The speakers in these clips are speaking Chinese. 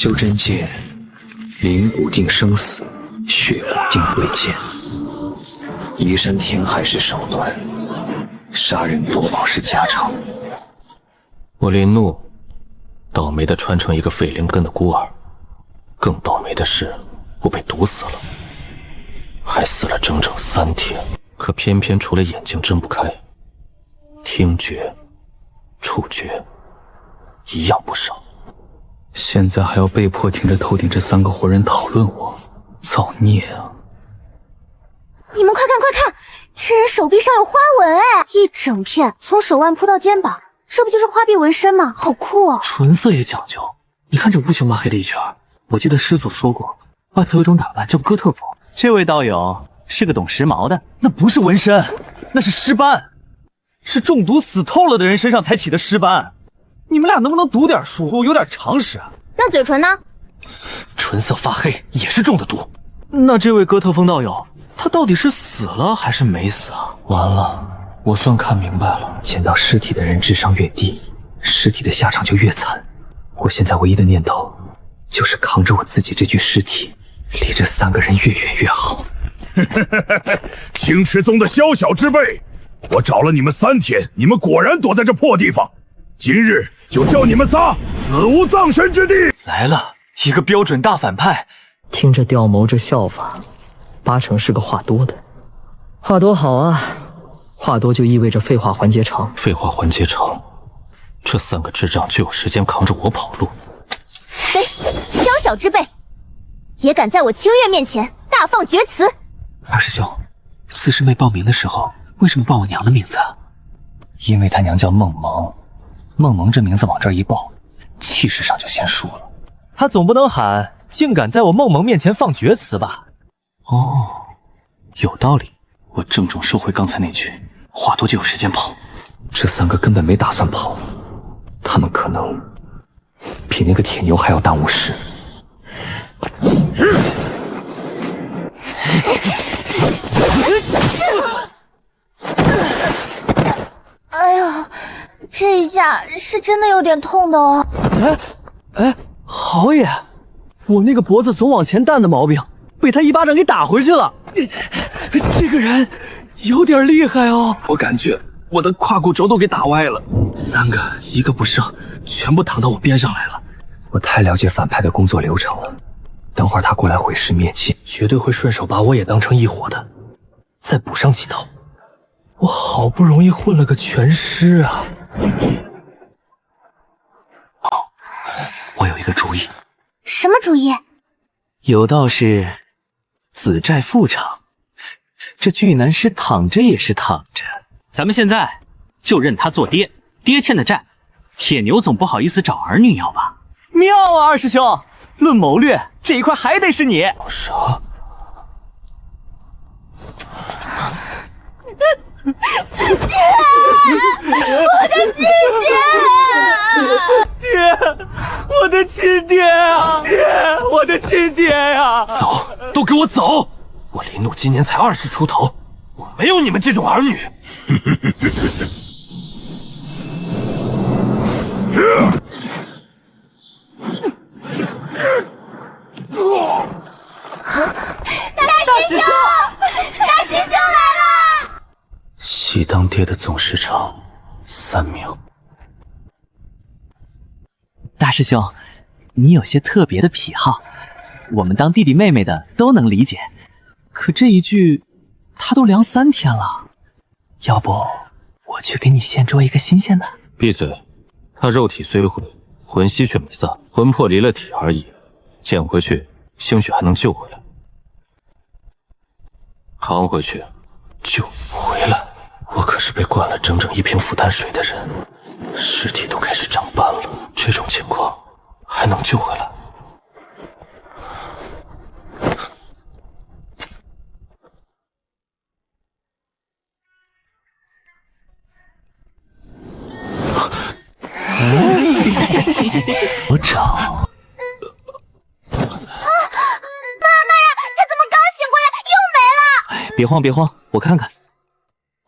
修真界，灵骨定生死，血骨定贵贱。移山填海是手段，杀人夺宝是家常。我林怒，倒霉的穿成一个废灵根的孤儿，更倒霉的是，我被毒死了，还死了整整3天。可偏偏除了眼睛睁不开，听觉、触觉一样不少。现在还要被迫听着头顶这3个活人讨论我，造孽啊！你们快看快看，这人手臂上有花纹哎，一整片从手腕铺到肩膀，这不就是花臂纹身吗？好酷哦！纯色也讲究，你看这乌漆嘛黑的一圈，我记得师祖说过，外头有一种打扮叫哥特风。这位道友是个懂时髦的，那不是纹身，那是尸斑，是中毒死透了的人身上才起的尸斑。你们俩能不能读点书，有点常识啊？那嘴唇呢？唇色发黑也是中的毒。那这位哥特风道友，他到底是死了还是没死啊？完了，我算看明白了，见到尸体的人智商越低，尸体的下场就越惨。我现在唯一的念头，就是扛着我自己这具尸体，离这3个人越远越好。青池宗的宵小之辈，我找了你们3天，你们果然躲在这破地方。今日就叫你们仨死无葬身之地！来了，一个标准大反派。听着刁谋这笑法，8成是个话多的。话多好啊，话多就意味着废话环节长。废话环节长，这3个智障就有时间扛着我跑路。对，宵小之辈，也敢在我清月面前大放厥词！二师兄，四师妹报名的时候为什么报我娘的名字啊？因为她娘叫梦萌，梦萌这名字往这儿一报，气势上就先输了。他总不能喊竟敢在我梦萌面前放厥词吧？哦，有道理。我郑重收回刚才那句，话多就有时间跑。这3个根本没打算跑，他们可能比那个铁牛还要耽误事。哎呦，这一下是真的有点痛的哦。好也，我那个脖子总往前弹的毛病，被他一巴掌给打回去了。这个人有点厉害哦。我感觉我的胯骨轴都给打歪了，3个一个不剩，全部躺到我边上来了。我太了解反派的工作流程了，等会儿他过来毁尸灭迹，绝对会顺手把我也当成一伙的，再补上几刀。我好不容易混了个全尸啊！我有一个主意。什么主意？有道是子债父偿，这巨男尸躺着也是躺着。咱们现在就认他做爹，爹欠的债，铁牛总不好意思找儿女要吧？妙啊，二师兄！论谋略，这一块还得是你。啥？我的亲爹！爹，我的亲爹啊！爹，我的亲爹呀！走，都给我走！我林怒今年才20出头，我没有你们这种儿女。大师兄！大师兄来了！喜当爹的总时长3秒。大师兄，你有些特别的癖好，我们当弟弟妹妹的都能理解。可这一具，他都凉3天了，要不我去给你现捉一个新鲜的？闭嘴！他肉体虽毁，魂息却没散，魂魄离了体而已，捡回去，兴许还能救回来。扛回去，救不回来。我可是被灌了整整1瓶复丹水的人，尸体都开始长斑了，这种情况还能救回来？我找。别慌别慌，我看看。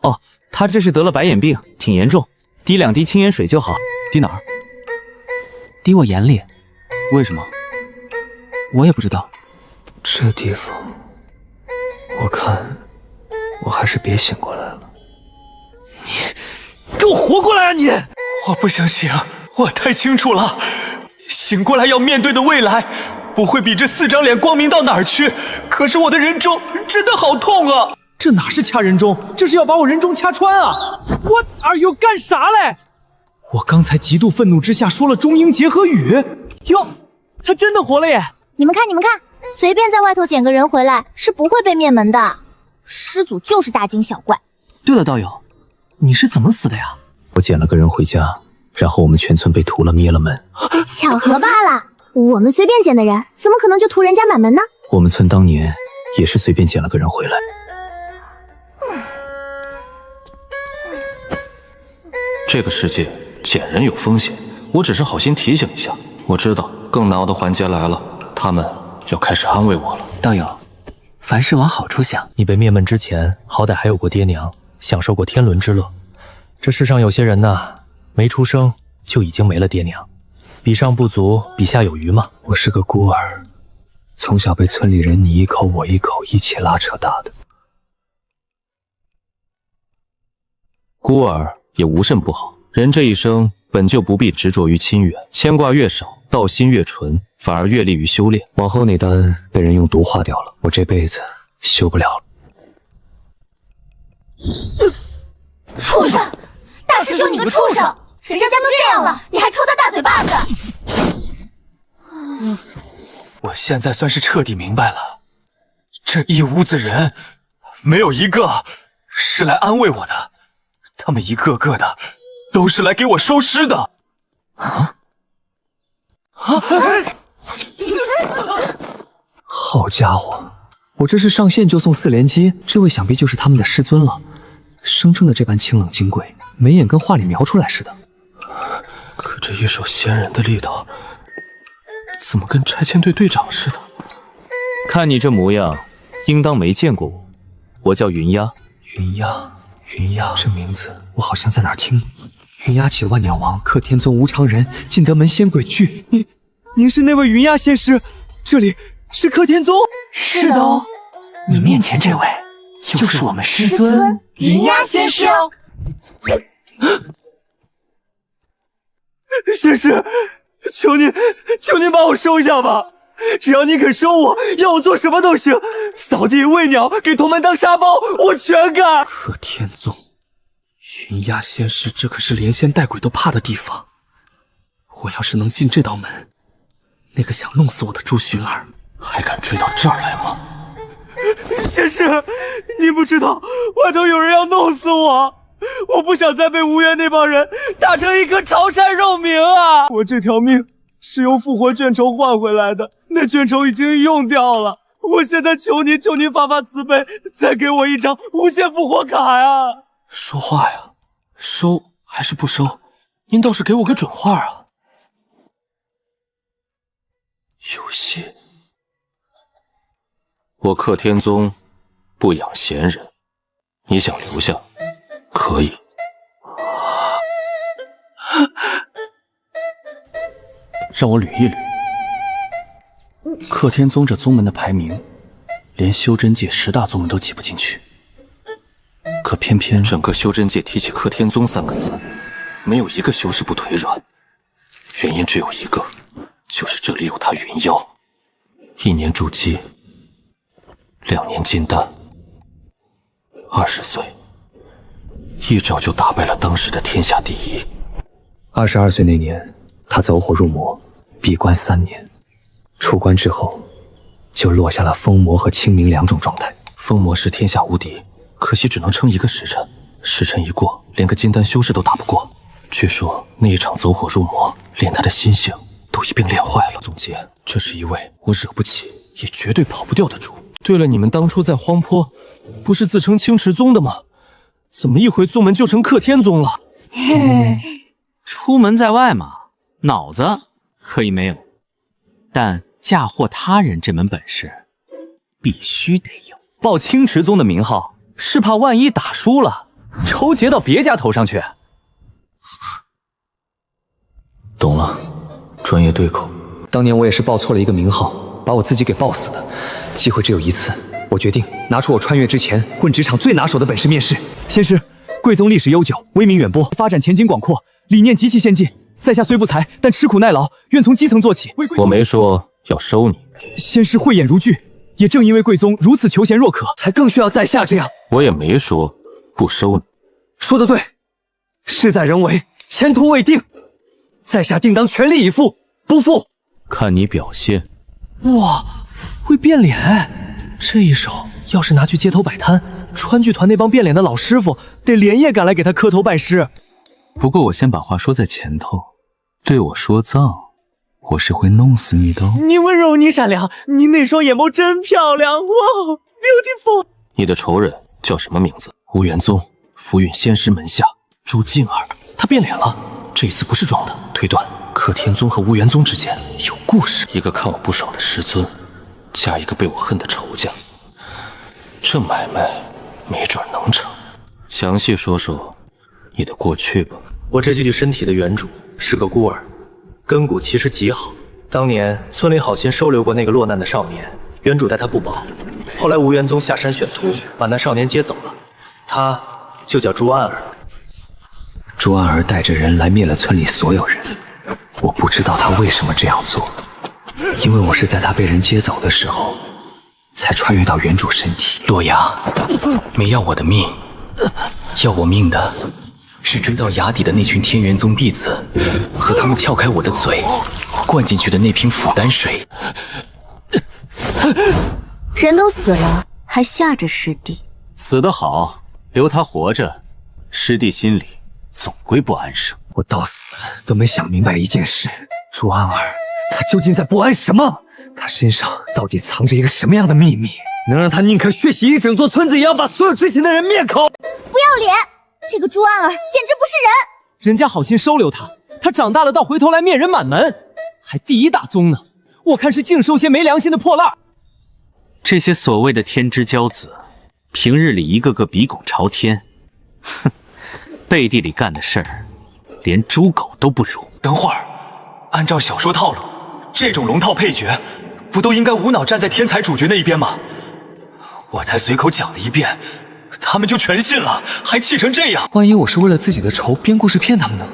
哦，他这是得了白眼病，挺严重，滴2滴清盐水就好。滴哪儿？滴我眼里。为什么？我也不知道。这地方，我看我还是别醒过来了。给我活过来啊你！我不想醒，我太清楚了，醒过来要面对的未来，不会比这4张脸光明到哪儿去。可是我的人中真的好痛啊！这哪是掐人中，这是要把我人中掐穿啊 ！What are you 干啥嘞？我刚才极度愤怒之下说了中英结合语，哟，他真的活了耶！你们看，随便在外头捡个人回来是不会被灭门的。师祖就是大惊小怪。对了，道友，你是怎么死的呀？我捡了个人回家，然后我们全村被屠了，灭了门。巧合罢了，我们随便捡的人，怎么可能就屠人家满门呢？我们村当年也是随便捡了个人回来。这个世界捡人有风险，我只是好心提醒一下。我知道更挠的环节来了，他们要开始安慰我了。道友，凡事往好处想。你被灭门之前，好歹还有过爹娘，享受过天伦之乐。这世上有些人呐，没出生就已经没了爹娘，比上不足，比下有余嘛。我是个孤儿，从小被村里人你一口我一口一起拉扯大的。孤儿也无甚不好，人这一生本就不必执着于亲缘，牵挂越少，道心越纯，反而越利于修炼。往后那丹被人用毒化掉了，我这辈子修不了了。畜生！大师兄你个畜生！人家都这样了，你还抽他大嘴巴子！我现在算是彻底明白了，这一屋子人，没有一个是来安慰我的，他们一个个的都是来给我收尸的。好家伙，我这是上线就送4连击，这位想必就是他们的师尊了，声称的这般清冷金贵，眉眼跟画里描出来似的。可这一手仙人的力道，怎么跟拆迁队队长似的？看你这模样，应当没见过我。我叫云鸦。云鸦，这名字我好像在哪儿听过。云鸦起万鸟王，克天宗无常人，进德门仙鬼剧。您是那位云鸦仙师，这里是克天宗。是的哦，你面前这位就是我们师尊云鸦仙师哦。仙师，求您把我收下吧！只要你肯收我，要我做什么都行，扫地、喂鸟、给同门当沙包，我全干。克天宗，云鸦仙师，这可是连仙带鬼都怕的地方。我要是能进这道门，那个想弄死我的朱薰儿还敢追到这儿来吗？仙师，你不知道外头有人要弄死我，我不想再被吴越那帮人打成一颗潮汕肉糜啊！我这条命是用复活卷轴换回来的，那卷轴已经用掉了。我现在求你发发慈悲，再给我一张无限复活卡呀！说话呀，收还是不收？您倒是给我个准话啊！有戏。我克天宗不养闲人，你想留下可以。让我捋一捋，克天宗这宗门的排名，连修真界10大宗门都挤不进去。可偏偏整个修真界提起克天宗3个字，没有一个修士不腿软。原因只有一个，就是这里有他云妖，1年筑基，2年金丹，20岁，一招就打败了当时的天下第一。22岁那年，他走火入魔，闭关3年，出关之后就落下了封魔和清明2种状态。封魔是天下无敌，可惜只能撑1个时辰，时辰一过，连个金丹修士都打不过。据说那一场走火入魔，连他的心性都一并练坏了。总结，这是一位我惹不起也绝对跑不掉的主。对了，你们当初在荒坡不是自称青池宗的吗？怎么一回宗门就成克天宗了？出门在外嘛，脑子可以没有，但嫁祸他人这门本事必须得有。报青池宗的名号，是怕万一打输了，抽结到别家头上去。懂了，专业对口。当年我也是报错了一个名号，把我自己给爆死的。机会只有一次，我决定拿出我穿越之前混职场最拿手的本事面试。仙师，贵宗历史悠久，威名远播，发展前景广阔，理念极其先进。在下虽不才，但吃苦耐劳，愿从基层做起。我没说要收你。仙师慧眼如炬，也正因为贵宗如此求贤若渴，才更需要在下这样。我也没说不收你。说得对，事在人为，前途未定，在下定当全力以赴，不负。看你表现。哇，会变脸！这一手要是拿去街头摆摊，川剧团那帮变脸的老师傅得连夜赶来给他磕头拜师。不过我先把话说在前头，对我说脏，我是会弄死你的哦。你温柔，你善良，你那双眼眸真漂亮，哇 ，beautiful！ 你的仇人叫什么名字？无元宗，浮云仙师门下朱静儿，他变脸了，这次不是装的，推断克天宗和无元宗之间有故事。一个看我不爽的师尊，加一个被我恨的仇家，这买卖没准能成。详细说说你的过去吧。我这具身体的原主是个孤儿，根骨其实极好。当年村里好心收留过那个落难的少年，原主待他不薄。后来无元宗下山选徒，把那少年接走了，他就叫朱安儿。朱安儿带着人来灭了村里所有人，我不知道他为什么这样做，因为我是在他被人接走的时候才穿越到原主身体。洛阳没要我的命，要我命的是追到崖底的那群天元宗弟子，和他们撬开我的嘴，灌进去的那瓶腐丹水。人都死了，还吓着师弟。死得好，留他活着，师弟心里总归不安生。我到死都没想明白一件事，朱安儿他究竟在不安什么？他身上到底藏着一个什么样的秘密，能让他宁可血洗一整座村子，也要把所有知情的人灭口？不要脸！这个朱安儿简直不是人！人家好心收留他，他长大了倒回头来灭人满门，还第一大宗呢。我看是净收些没良心的破烂。这些所谓的天之骄子，平日里一个个比拱朝天，哼，背地里干的事儿，连猪狗都不如。等会儿，按照小说套路，这种龙套配角，不都应该无脑站在天才主角那一边吗？我才随口讲了一遍，他们就全信了，还气成这样。万一我是为了自己的仇编故事骗他们呢？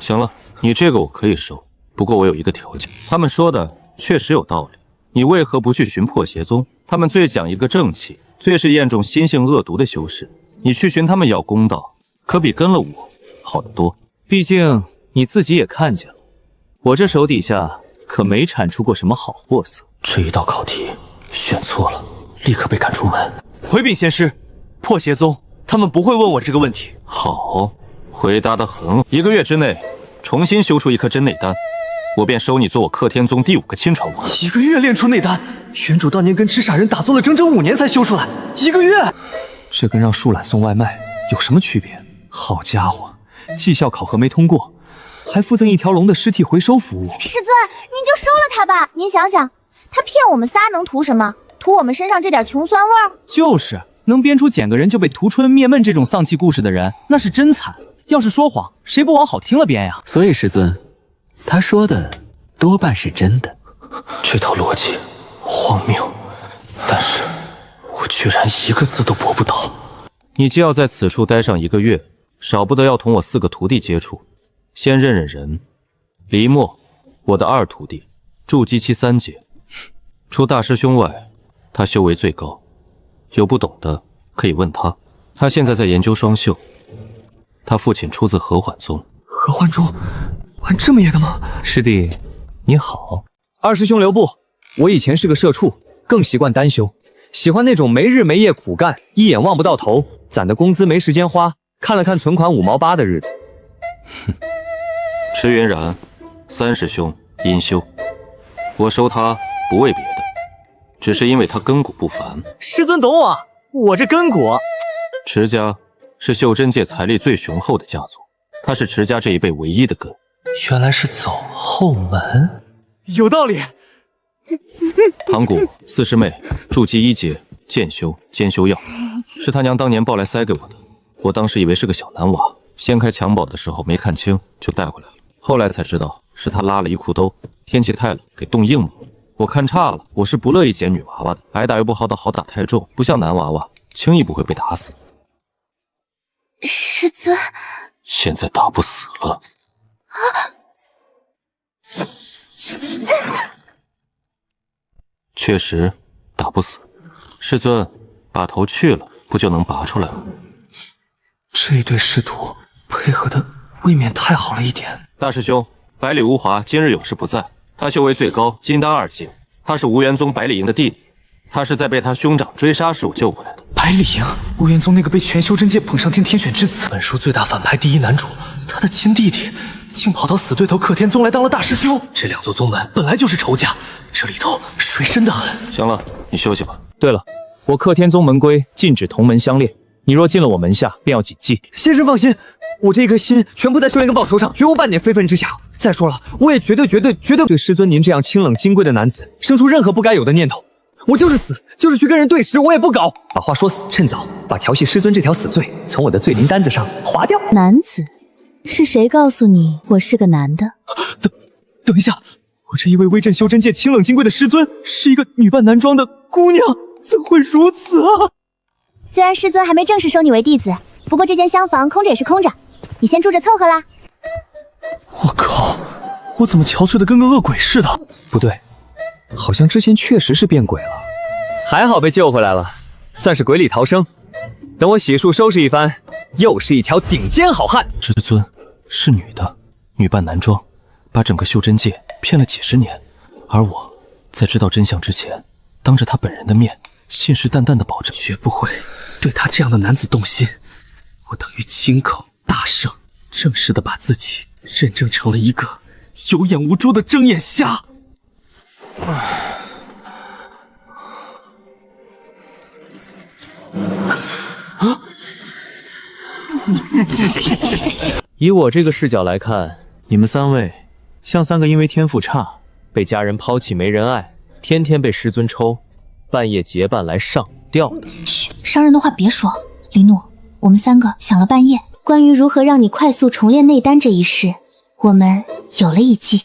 行了，你这个我可以收，不过我有一个条件。他们说的确实有道理，你为何不去寻破邪宗？他们最讲一个正气，最是厌重心性恶毒的修士。你去寻他们要公道，可比跟了我好得多。毕竟你自己也看见了，我这手底下可没产出过什么好货色。这一道考题选错了，立刻被赶出门。回禀仙师，破邪宗他们不会问我这个问题。好，回答得很好。1个月之内重新修出一颗真内丹，我便收你做我克天宗第5个亲传王。1个月练出内丹，原主当年跟痴傻人打坐了整整5年才修出来，1个月，这跟让树懒送外卖有什么区别？好家伙，绩效考核没通过，还附赠一条龙的尸体回收服务。师尊，您就收了他吧。您想想，他骗我们仨能图什么？图我们身上这点穷酸味儿？就是能编出捡个人就被屠春灭门这种丧气故事的人，那是真惨。要是说谎，谁不往好听了编呀？所以师尊，他说的多半是真的。这套逻辑荒谬，但是我居然1个字都驳不倒。你既要在此处待上1个月，少不得要同我4个徒弟接触，先认认人。黎墨，我的2徒弟，筑基期3阶，除大师兄外，他修为最高，有不懂的可以问他。他现在在研究双秀，他父亲出自合缓宗。合缓宗玩这么野的吗？师弟你好。二师兄留步，我以前是个社畜，更习惯单修，喜欢那种没日没夜苦干，一眼望不到头，攒的工资没时间花，看了看存款5毛8的日子。哼，池云然，3师兄阴修，我收他不为别的，只是因为他根骨不凡。师尊懂我这根骨。池家是袖珍界财力最雄厚的家族，他是池家这一辈唯一的根。原来是走后门，有道理。唐谷4师妹筑基1阶，剑修兼修药，是他娘当年抱来塞给我的。我当时以为是个小男娃，掀开襁褓的时候没看清，就带回来了。后来才知道是他拉了一裤兜，天气太冷给冻硬了，我看差了，我是不乐意捡女娃娃的，挨打又不好打，好打太重，不像男娃娃，轻易不会被打死。师尊，现在打不死了。确实打不死。师尊，把头去了，不就能拔出来了？这一对师徒配合的未免太好了一点。大师兄，百里无华今日有事不在，他修为最高，金丹2阶，他是无缘宗百里营的弟弟，他是在被他兄长追杀时我救回来的。百里营，无缘宗那个被全修真界捧上天天选之子，本书最大反派第一男主，他的亲弟弟竟跑到死对头克天宗来当了大师兄。这2座宗门本来就是仇家，这里头水深得很。行了，你休息吧。对了，我克天宗门规禁止同门相恋，你若进了我门下，便要谨记。先生放心，我这一颗心全部在修炼跟报仇上，绝无半点非分之想。再说了，我也绝对对师尊您这样清冷金贵的男子生出任何不该有的念头。我就是死，就是去跟人对食，我也不搞。把话说死，趁早把调戏师尊这条死罪从我的罪名单子上划掉。男子，是谁告诉你我是个男的？等一下，我这一位威震修真界清冷金贵的师尊，是一个女扮男装的姑娘，怎会如此啊？虽然师尊还没正式收你为弟子，不过这间厢房空着也是空着，你先住着凑合啦。我靠，我怎么憔悴的跟个恶鬼似的？不对，好像之前确实是变鬼了，还好被救回来了，算是鬼里逃生。等我洗漱收拾一番，又是一条顶尖好汉。师尊是女的，女扮男装，把整个修真界骗了几10年，而我在知道真相之前，当着他本人的面，信誓旦旦地保证绝不会对他这样的男子动心。我等于亲口大圣，正式的把自己认证成了一个有眼无珠的睁眼瞎。以我这个视角来看，你们3位像3个因为天赋差，被家人抛弃没人爱，天天被师尊抽，半夜结伴来上吊的。嘘，伤人的话别说。林诺，我们3个想了半夜，关于如何让你快速重炼内丹这一事，我们有了一计。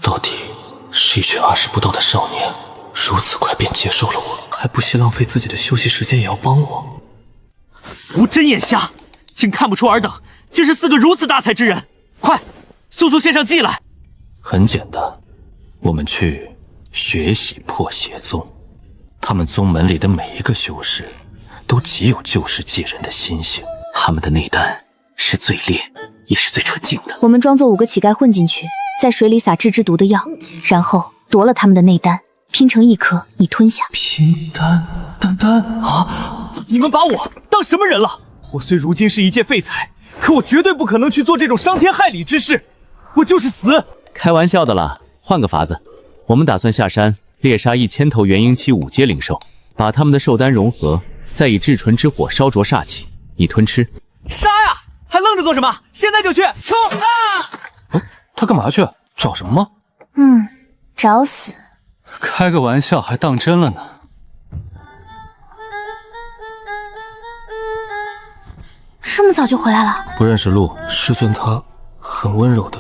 到底是一群20不到的少年，如此快便接受了我，还不惜浪费自己的休息时间也要帮我。无真眼瞎，竟看不出尔等竟是4个如此大才之人！快，速速献上计来！很简单，我们去学习破邪宗，他们宗门里的每一个修士都极有救世济人的心性，他们的内丹是最烈也是最纯净的。我们装作5个乞丐混进去，在水里撒治之毒的药，然后夺了他们的内丹，拼成1颗，你吞下。拼丹啊！你们把我当什么人了？我虽如今是一介废材，可我绝对不可能去做这种伤天害理之事。我就是死。开玩笑的啦，换个法子，我们打算下山猎杀1000头元婴期5阶灵兽，把他们的兽丹融合，再以至纯之火烧灼煞气，你吞吃。杀呀！还愣着做什么？现在就去！冲啊！他干嘛去？找什么吗？找死。开个玩笑还当真了呢。这么早就回来了？不认识路，师尊他很温柔的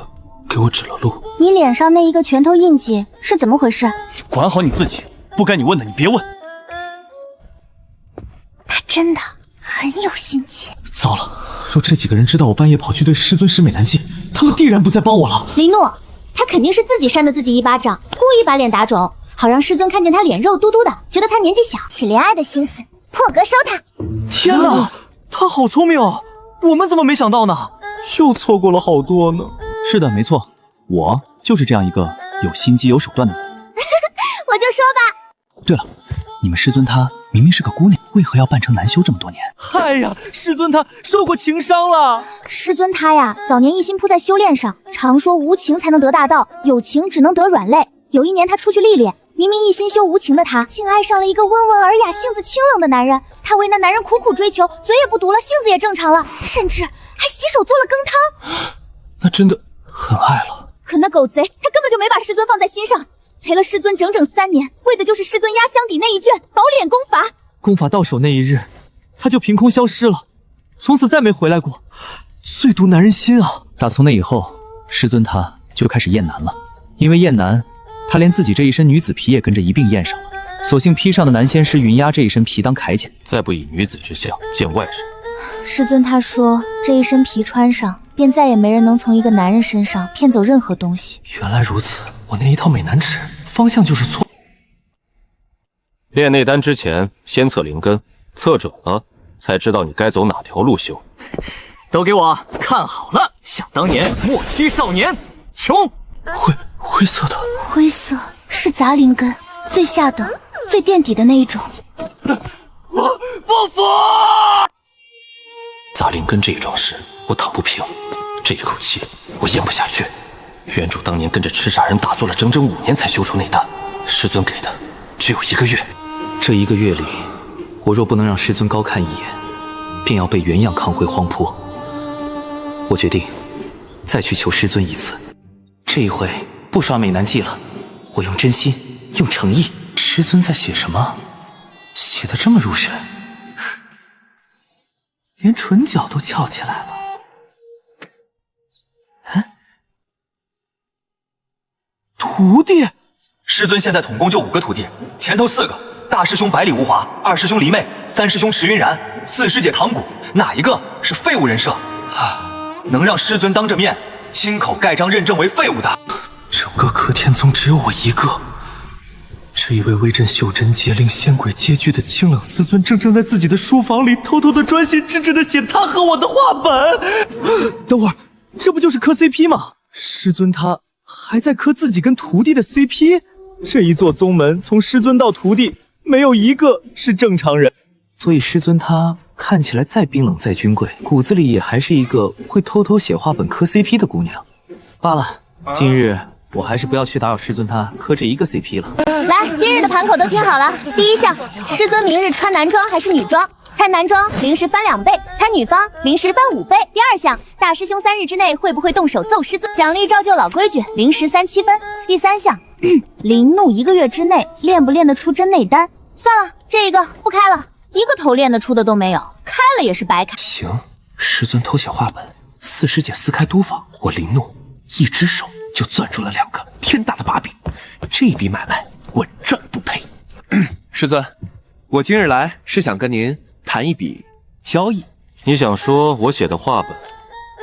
给我指了路。你脸上那一个拳头印记是怎么回事？管好你自己，不该你问的你别问。他真的很有心机。糟了，若这几个人知道我半夜跑去对师尊施美兰计，他们必然不再帮我了。林诺，他肯定是自己扇了自己一巴掌，故意把脸打肿，好让师尊看见他脸肉嘟嘟的，觉得他年纪小，起怜爱的心思，破格收他。天哪，他好聪明哦，我们怎么没想到呢？又错过了好多呢。是的，没错，我就是这样一个有心机有手段的人。我就说吧。对了，你们师尊他明明是个姑娘，为何要扮成男修这么多年？哎呀，师尊他受过情伤了。师尊他呀，早年一心扑在修炼上，常说无情才能得大道，有情只能得软肋。有一年他出去历练，明明一心修无情的他，竟爱上了一个温文尔雅、性子清冷的男人。他为那男人苦苦追求，嘴也不毒了，性子也正常了，甚至还洗手做了羹汤。那真的很爱了。可那狗贼，他根本就没把师尊放在心上，陪了师尊整整3年，为的就是师尊压箱底那一卷宝脸功法。功法到手那一日，他就凭空消失了，从此再没回来过。最毒男人心啊！打从那以后，师尊他就开始厌男了，因为厌男，他连自己这一身女子皮也跟着一并验上了，索性披上的南仙师云鸦这一身皮当铠甲，再不以女子之相见外人。师尊他说，这一身皮穿上，便再也没人能从一个男人身上骗走任何东西。原来如此，我那一套美男尺方向就是错。练内丹之前，先测灵根，测准了才知道你该走哪条路修。都给我看好了！想当年末期少年，穷。灰色的，灰色是杂灵根，最下等、最垫底的那一种。我不服！杂灵根这一桩事，我躺不平，这一口气我咽不下去。原主当年跟着痴傻人打坐了整整5年才修出内丹，师尊给的只有1个月。这1个月里，我若不能让师尊高看一眼，便要被原样扛回荒坡。我决定再去求师尊一次，这一回不耍美男计了，我用真心，用诚意。师尊在写什么？写得这么入神，连唇角都翘起来了。徒弟，师尊现在统共就5个徒弟，前头4个，大师兄百里无华，二师兄离昧，三师兄池云然，四师姐唐谷，哪一个是废物人设啊？能让师尊当着面亲口盖章认证为废物的，整个柯天宗只有我一个。这一位威震袖珍界、令仙鬼皆惧的清冷师尊，正在自己的书房里偷偷的专心致志的写他和我的画本。等会儿，这不就是磕 CP 吗？师尊他还在磕自己跟徒弟的 CP？ 这一座宗门从师尊到徒弟，没有一个是正常人。所以师尊他看起来再冰冷再君贵，骨子里也还是一个会偷偷写画本磕 CP 的姑娘。罢了，今日我还是不要去打扰师尊他磕这1个 CP 了。来，今日的盘口都听好了。第一项，师尊明日穿男装还是女装？猜男装零食翻2倍，猜女方零食翻5倍。第二项，大师兄3日之内会不会动手揍师尊？奖励照旧老规矩，零食3、7分。第三项，灵怒1个月之内练不练得出真内丹？算了，这一个不开了，一个头练得出的都没有，开了也是白开。行，师尊偷写画本，四师姐撕开督房，我灵怒一只手就攥住了2个天大的把柄，这笔买卖稳赚不赔。师尊，我今日来是想跟您谈一笔交易。你想说我写的画本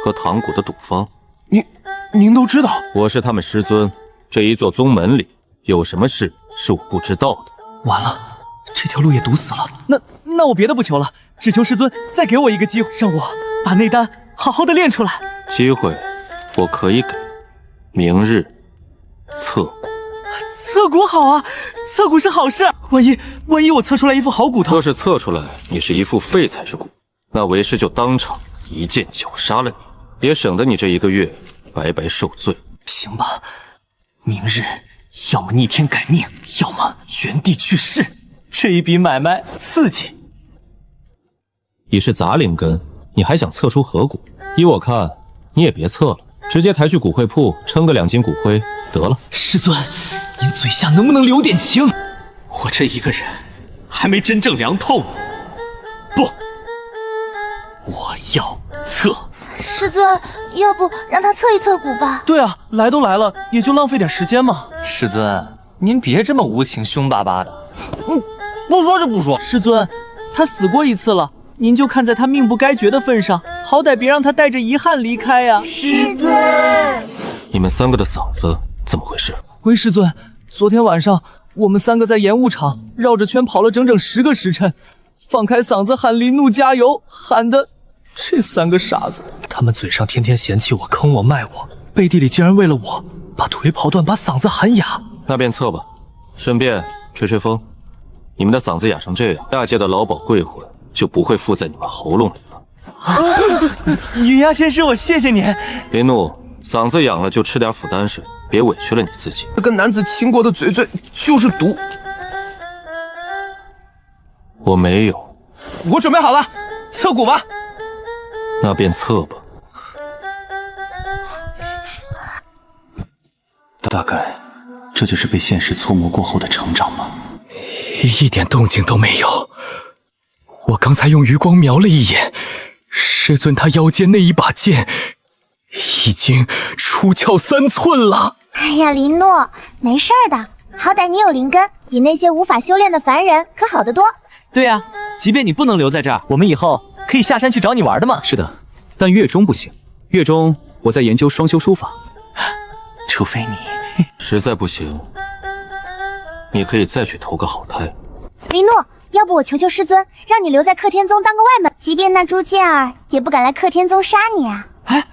和唐谷的赌方？您都知道？我是他们师尊，这一座宗门里有什么事是我不知道的？完了，这条路也堵死了。那我别的不求了，只求师尊再给我一个机会，让我把内丹好好的练出来。机会我可以给，明日测骨。测骨好啊，测骨是好事。万一我测出来一副好骨头，若是测出来你是一副废材之骨，那为师就当场一剑绞杀了你，也省得你这1个月白白受罪。行吧，明日要么逆天改命，要么原地去世，这一笔买卖刺激。已是杂灵根，你还想测出合骨？依我看，你也别测了，直接抬去骨灰铺称个2斤骨灰得了。师尊，您嘴下能不能留点情？我这一个人还没真正凉透呢。不，我要测。师尊，要不让他测一测骨吧？对啊，来都来了，也就浪费点时间嘛。师尊，您别这么无情凶巴巴的。不说就不说。师尊，他死过一次了，您就看在他命不该绝的份上，好歹别让他带着遗憾离开呀。师尊，你们3个的嗓子怎么回事？回师尊，昨天晚上我们3个在演武场绕着圈跑了整整10个时辰，放开嗓子喊林怒加油，喊的这3个傻子，他们嘴上天天嫌弃我、坑我、卖我，背地里竟然为了我把腿跑断，把嗓子喊哑。那便测吧，顺便吹吹风。你们的嗓子哑成这样，下界的老鸨贵魂就不会附在你们喉咙里了。云鸦仙师，我谢谢您。别怒，嗓子痒了就吃点腐丹水，别委屈了你自己。这个男子亲过的嘴就是毒。我没有。我准备好了，测骨吧。那便测吧。大概这就是被现实搓磨过后的成长吧。一点动静都没有。我刚才用余光瞄了一眼，师尊他腰间那一把剑已经出鞘3寸了。哎呀，林诺，没事儿的，好歹你有灵根，比那些无法修炼的凡人可好得多。对呀，即便你不能留在这儿，我们以后可以下山去找你玩的嘛。是的，但月中不行。月中我在研究双修书法，除非你实在不行，你可以再去投个好胎。林诺，要不我求求师尊，让你留在克天宗当个外门，即便那朱剑儿也不敢来克天宗杀你啊。哎，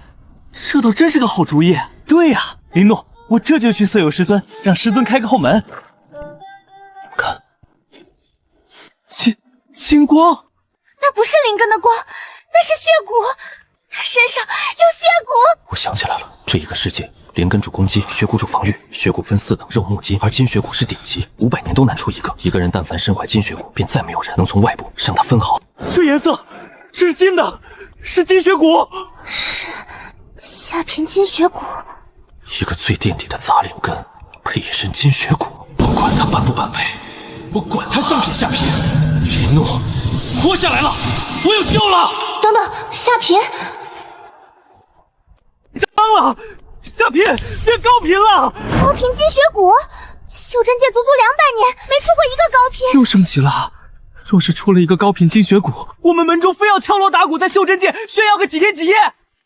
这倒真是个好主意。对呀，林诺，我这就去色诱师尊，让师尊开个后门。看，金光，那不是灵根的光，那是血骨，他身上有血骨。我想起来了，这一个世界，灵根主攻击，血骨主防御，血骨分4等肉木金，而金血骨是顶级，500年都难出一个。一个人但凡身怀金血骨，便再没有人能从外部伤他分毫。这颜色，这是金的，是金血骨，是下品金血骨。一个最垫底的杂灵根，配一身金血骨，不管他般不般配，我管他上品下品。林诺，活下来了，我有救了！等等，下品张了，下品变高频了！高频金血骨，修真界足足200年没出过一个高频。又升级了。若是出了一个高频金血骨，我们门中非要敲锣打鼓在修真界炫耀个几天几夜，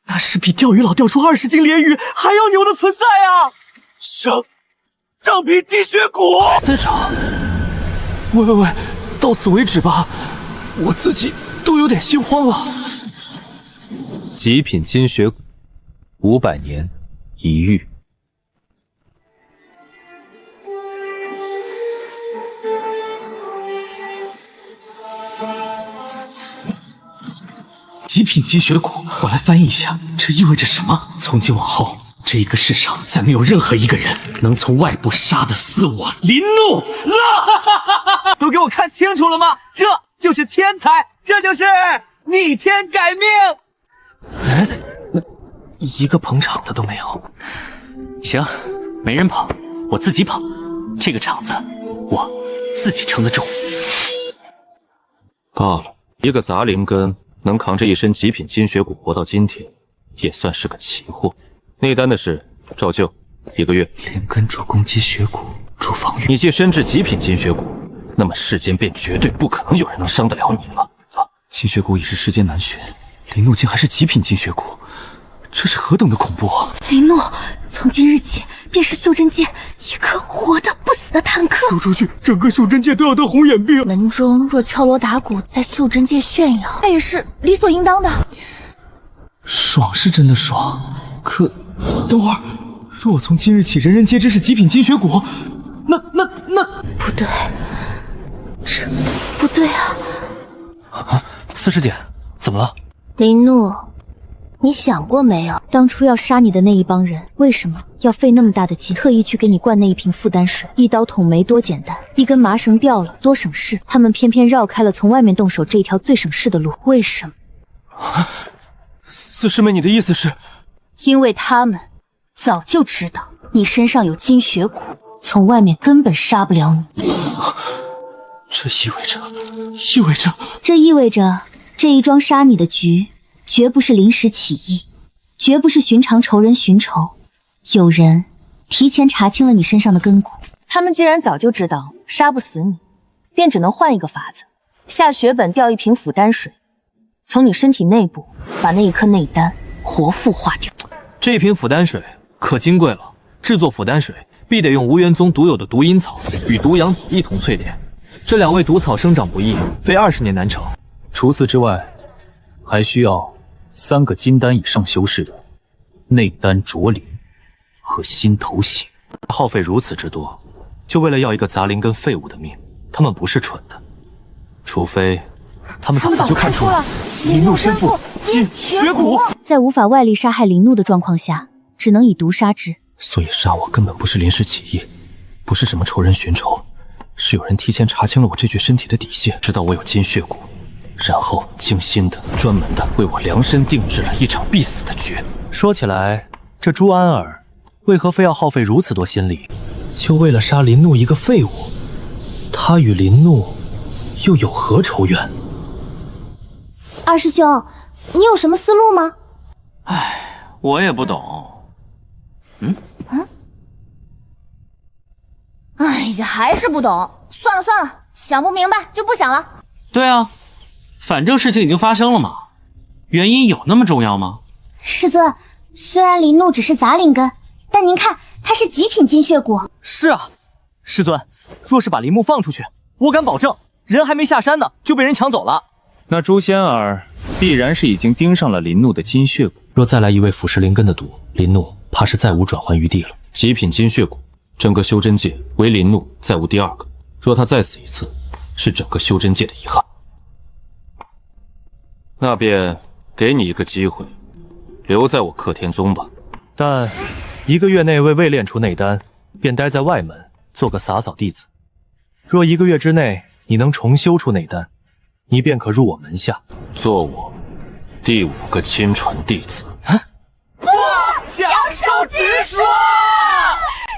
那是比钓鱼佬钓出20斤鲢鱼还要牛的存在啊！上品金血骨，再长。喂，到此为止吧，我自己都有点心慌了。极品金血骨，500年一遇。极品金血骨，我来翻译一下，这意味着什么？从今往后，这一个世上再没有任何一个人能从外部杀得死我林怒！都给我看清楚了吗？这就是天才，这就是逆天改命！一个捧场的都没有。行，没人捧，我自己捧。这个场子，我自己撑得住。罢了，一个杂灵根能扛着一身极品金血骨活到今天，也算是个奇货。内丹的事照旧，1个月。灵根主攻击血骨，主防御。你既身至极品金血骨，那么世间便绝对不可能有人能伤得了你了。金血骨已是世间难寻，林怒竟还是极品金血骨，这是何等的恐怖啊！林诺，从今日起便是修真界一颗活的不死的坦克。说出去，整个修真界都要得红眼病。门中若敲锣打鼓在修真界炫耀，那也是理所应当的。爽是真的爽，可等会儿，若我从今日起人人皆知是极品金血骨，那不对，这不对啊！四师姐，怎么了？林诺，你想过没有，当初要杀你的那一帮人，为什么要费那么大的劲，特意去给你灌那一瓶负担水？一刀捅没多简单，一根麻绳掉了多省事，他们偏偏绕开了从外面动手这一条最省事的路，为什么？四师妹，你的意思是？因为他们早就知道你身上有金血骨，从外面根本杀不了你。这意味着，这意味着这一桩杀你的局绝不是临时起意，绝不是寻常仇人寻仇，有人提前查清了你身上的根骨。他们既然早就知道杀不死你，便只能换一个法子，下血本调一瓶腐丹水，从你身体内部把那一颗内丹活复化掉。这瓶腐丹水可金贵了，制作腐丹水必得用无缘宗独有的毒阴草与毒阳草一同淬炼，这2味毒草生长不易，非20年难成。除此之外，还需要3个金丹以上修士的内丹灼灵和心头血。耗费如此之多，就为了要一个杂灵根废物的命，他们不是蠢的，除非他们早就看出了林怒身负金血骨，在无法外力杀害林怒的状况下，只能以毒杀之。所以杀我根本不是临时起意，不是什么仇人寻仇，是有人提前查清了我这具身体的底细，知道我有金血骨，然后精心的、专门的为我量身定制了一场必死的局。说起来，这朱安儿为何非要耗费如此多心力，就为了杀林怒一个废物？他与林怒又有何仇怨？二师兄，你有什么思路吗？我也不懂。哎呀，还是不懂。算了算了，想不明白就不想了。对啊，反正事情已经发生了嘛，原因有那么重要吗？师尊，虽然林怒只是杂灵根，但您看他是极品金血骨。是啊，师尊，若是把林木放出去，我敢保证，人还没下山呢，就被人抢走了。那诛仙儿必然是已经盯上了林怒的金血骨。若再来一位腐蚀灵根的毒，林怒怕是再无转圜余地了。极品金血骨，整个修真界唯林怒再无第二个。若他再死一次，是整个修真界的遗憾。那便给你一个机会，留在我克天宗吧。但1个月内未练出内丹，便待在外门做个洒扫弟子。若1个月之内你能重修出内丹，你便可入我门下，做我第5个亲传弟子。哇，享受直说！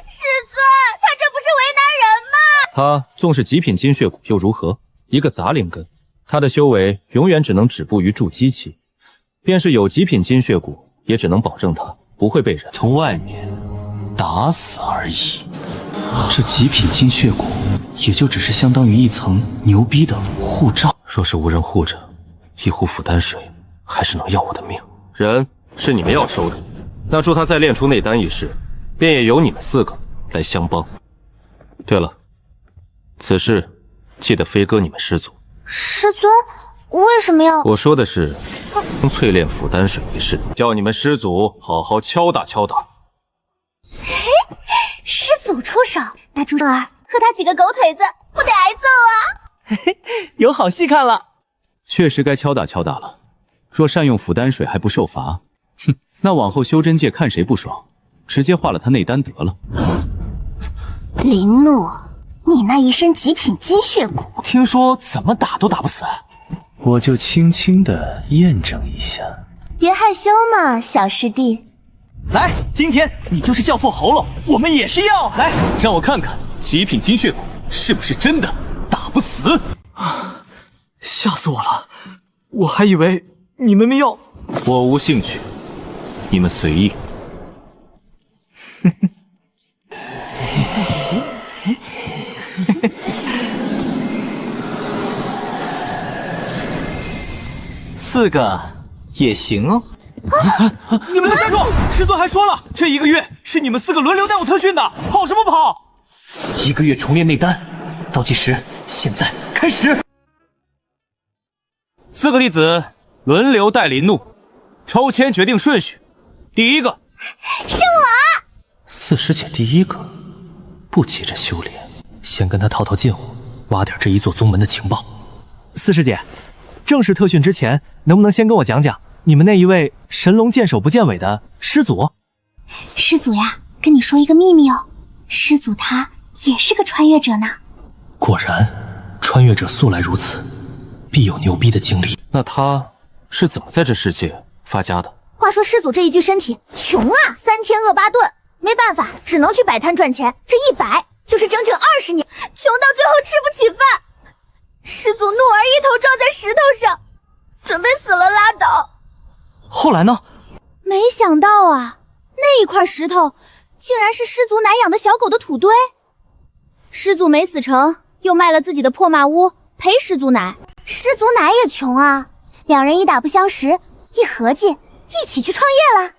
师尊，他这不是为难人吗？他纵是极品金血骨又如何？一个杂灵根，他的修为永远只能止步于筑基期。便是有极品金血骨，也只能保证他不会被人从外面打死而已。这极品金血骨，也就只是相当于一层牛逼的护罩。若是无人护着，一壶腐丹水还是能要我的命。人是你们要收的，那祝他再练出内丹一事，便也由你们4个来相帮。对了，此事记得飞鸽你们师祖。师尊，为什么要？我说的是淬炼腐丹水一事，叫你们师祖好好敲打敲打。嘿，师祖出手，那朱儿和他几个狗腿子不得挨揍啊！嘿嘿，有好戏看了。确实该敲打敲打了。若善用腐丹水还不受罚，哼，那往后修真界看谁不爽，直接化了他内丹得了。林怒，你那一身极品金血骨，听说怎么打都打不死。我就轻轻的验证一下。别害羞嘛，小师弟。来，今天你就是叫破喉咙，我们也是要来，让我看看极品金血骨是不是真的打不死。吓死我了！我还以为你们要……我无兴趣，你们随意。4个也行哦。你们站住！师尊还说了，这1个月是你们4个轮流带我特训的，跑什么跑？1个月重练内丹，倒计时现在开始。4个弟子轮流带林怒，抽签决定顺序。第1个是我。四师姐第1个，不急着修炼，先跟他套套近乎，挖点这一座宗门的情报。4师姐，正式特训之前，能不能先跟我讲讲你们那一位神龙见首不见尾的师祖？师祖呀，跟你说一个秘密哦，师祖他也是个穿越者呢。果然，穿越者素来如此，必有牛逼的经历。那他是怎么在这世界发家的？话说师祖这一具身体穷啊，3天饿8顿，没办法，只能去摆摊赚钱。这一摆就是整整20年，穷到最后吃不起饭。师祖怒而一头撞在石头上，准备死了拉倒。后来呢？没想到啊，那一块石头竟然是师祖奶养的小狗的土堆。师祖没死成，又卖了自己的破马屋赔师祖奶。师祖奶也穷啊，两人一打不相识，一合计一起去创业了。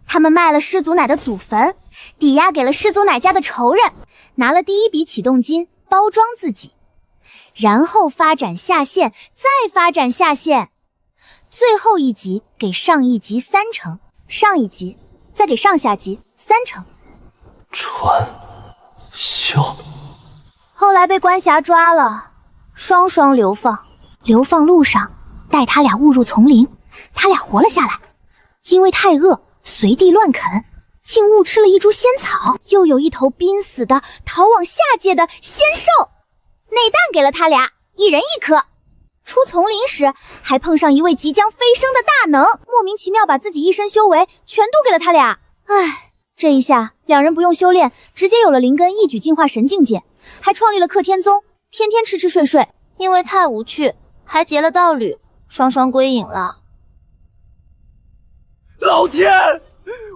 他们卖了师祖奶的祖坟，抵押给了师祖奶家的仇人，拿了第1笔启动金包装自己，然后发展下线，再发展下线。最后一集给上一集3成，上一集再给上下集3成。传销。后来被关辖抓了，双双流放。流放路上带他俩误入丛林，他俩活了下来，因为太饿随地乱啃，竟误吃了一株仙草，又有一头濒死的逃往下界的仙兽，内丹给了他俩1人1颗。出丛林时还碰上一位即将飞升的大能，莫名其妙把自己一身修为全渡给了他俩。唉，这一下两人不用修炼，直接有了灵根，一举进化神境界，还创立了克天宗，天天吃吃睡睡。因为太无趣，还结了道侣，双双归隐了。老天，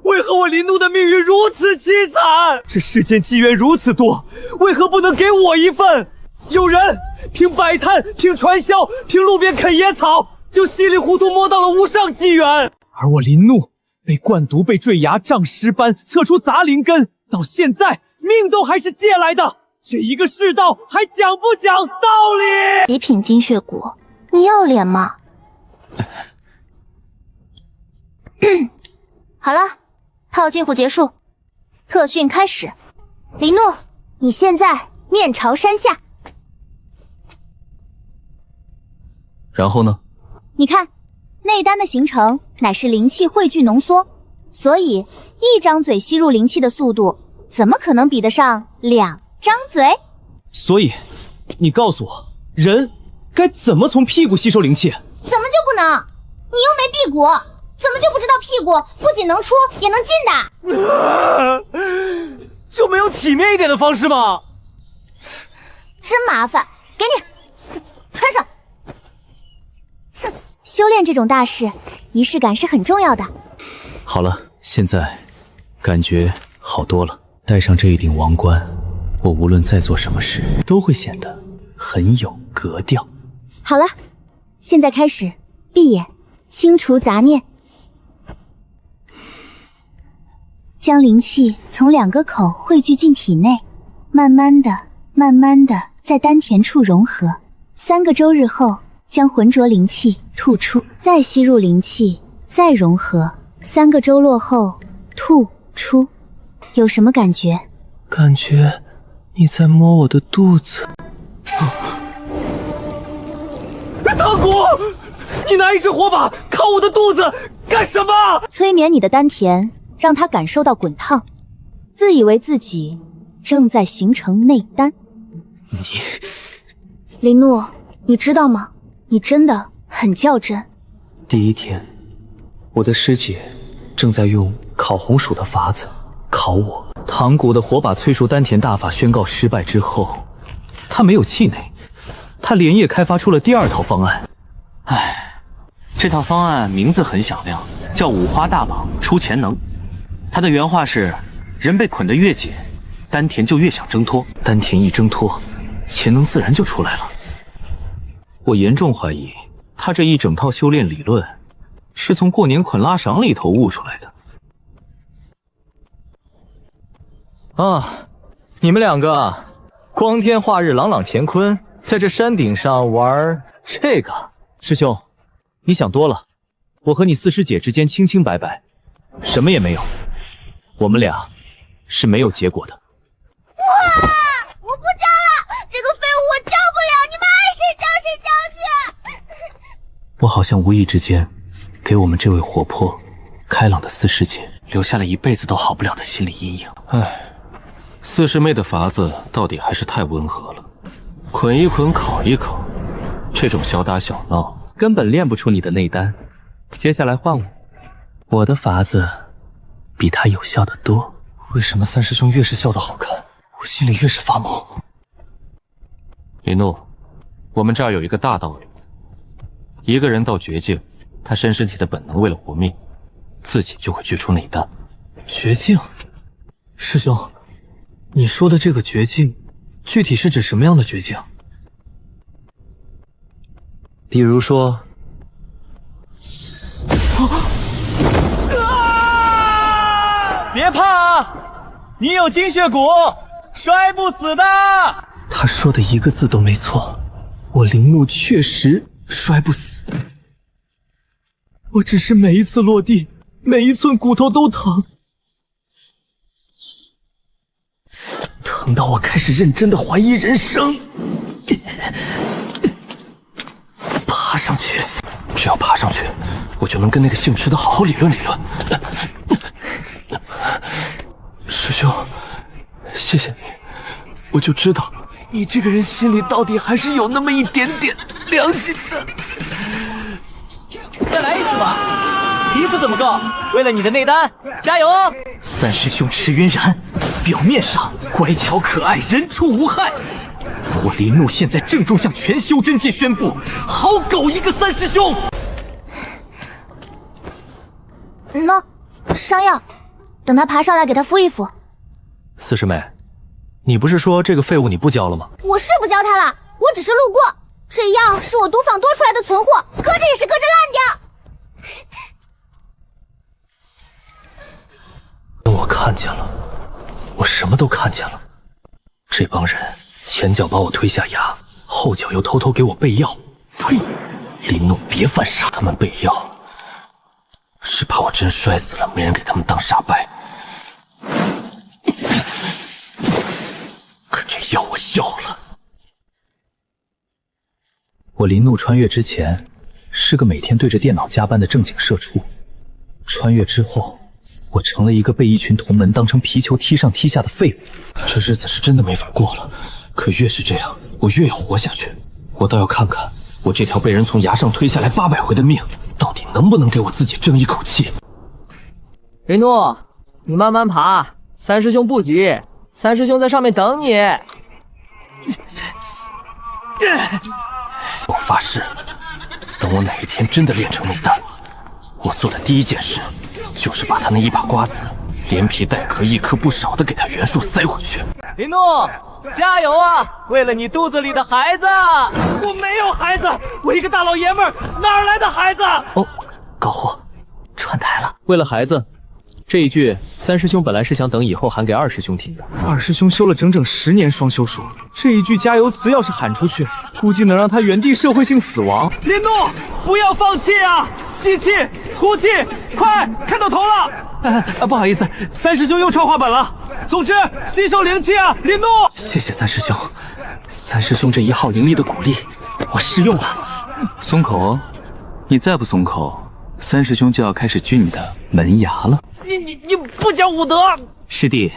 为何我林怒的命运如此凄惨？这世间机缘如此多，为何不能给我一份？有人凭摆摊，凭传销，凭路边啃野草，就稀里糊涂摸到了无上机缘。而我林怒被灌毒，被坠崖，仗尸斑，测出杂灵根，到现在命都还是借来的。这一个世道还讲不讲道理？极品精血骨，你要脸吗？好了，套近乎结束，特训开始。林怒，你现在面朝山下。然后呢？你看，内丹的形成乃是灵气汇聚浓缩，所以一张嘴吸入灵气的速度，怎么可能比得上2张嘴？所以，你告诉我，人该怎么从屁股吸收灵气？怎么就不能？你又没辟谷，怎么就不知道屁股不仅能出也能进的？就没有体面一点的方式吗？真麻烦，给你穿上。哼，修炼这种大事，仪式感是很重要的。好了，现在感觉好多了。戴上这一顶王冠，我无论再做什么事，都会显得很有格调。好了，现在开始闭眼，清除杂念，将灵气从2个口汇聚进体内，慢慢的在丹田处融合。3个周日后，将浑浊灵气吐出，再吸入灵气，再融合。3个周落后，吐出。有什么感觉？感觉你在摸我的肚子。唐古，你拿一只火把烤我的肚子干什么？催眠你的丹田，让它感受到滚烫，自以为自己正在形成内丹。林怒，你知道吗？你真的很较真。第一天，我的师姐正在用烤红薯的法子烤我。唐古的火把催熟丹田大法宣告失败之后，他没有气馁，他连夜开发出了第2套方案。这套方案名字很响亮，叫五花大绑出潜能。他的原话是：人被捆得越紧，丹田就越想挣脱，丹田一挣脱，潜能自然就出来了。我严重怀疑他这一整套修炼理论是从过年捆拉绳里头悟出来的。你们2个光天化日朗朗乾坤，在这山顶上玩这个。师兄，你想多了，我和你四师姐之间清清白白，什么也没有，我们俩是没有结果的。哇！我不教了，这个废物我教不了，你们爱谁教谁教去。我好像无意之间给我们这位活泼开朗的四师姐留下了一辈子都好不了的心理阴影。四师妹的法子到底还是太温和了，捆一捆，烤一烤，这种小打小闹根本练不出你的内丹。接下来换我的法子比他有效的多。为什么三师兄越是笑得好看，我心里越是发毛？林怒，我们这儿有一个大道理：一个人到绝境，他身体的本能为了活命，自己就会聚出内丹。绝境？师兄，你说的这个绝境，具体是指什么样的绝境？比如说，别怕，你有精血骨，摔不死的。他说的一个字都没错，我林怒确实摔不死。我只是每一次落地，每一寸骨头都疼，疼到我开始认真的怀疑人生。爬上去，只要爬上去，我就能跟那个姓池的好好理论理论。师兄，谢谢你，我就知道你这个人心里到底还是有那么一点点良心的。再来一次吧，一次怎么够？为了你的内丹，加油！三师兄池云然，表面上乖巧可爱，人畜无害。我林怒现在郑重向全修真界宣布，好狗一个三师兄！上药，等他爬上来给他敷一敷。四师妹，你不是说这个废物你不交了吗？我是不交他了，我只是路过。这药是我毒坊多出来的存货，搁着也是搁着烂掉。我看见了，我什么都看见了。这帮人前脚把我推下崖，后脚又偷偷给我备药。呸！林诺，别犯傻！他们备药是怕我真摔死了，没人给他们当傻白。可这药我要了。我林怒穿越之前是个每天对着电脑加班的正经社畜，穿越之后，我成了一个被一群同门当成皮球踢上踢下的废物。这日子是真的没法过了，可越是这样，我越要活下去。我倒要看看我这条被人从崖上推下来800回的命，到底能不能给我自己争一口气。林诺，你慢慢爬，三师兄不急，三师兄在上面等你。我发誓，等我哪一天真的练成内丹，我做的第一件事就是把他那一把瓜子连皮带壳一颗不少的给他元素塞回去。林诺，加油啊！为了你肚子里的孩子。我没有孩子，我一个大老爷们儿哪来的孩子？哦，搞错，串台了。为了孩子，这一句三师兄本来是想等以后喊给二师兄听的。二师兄修了整整10年双修术，这一句加油词要是喊出去，估计能让他原地社会性死亡。林诺，不要放弃啊！吸气，呼气，快，看到头了。不好意思，三师兄又抄话本了。总之，吸收灵气啊，林诺。谢谢三师兄，三师兄这一号灵力的鼓励，我试用了。松口哦，你再不松口，三师兄就要开始锯你的门牙了。你不讲武德！师弟，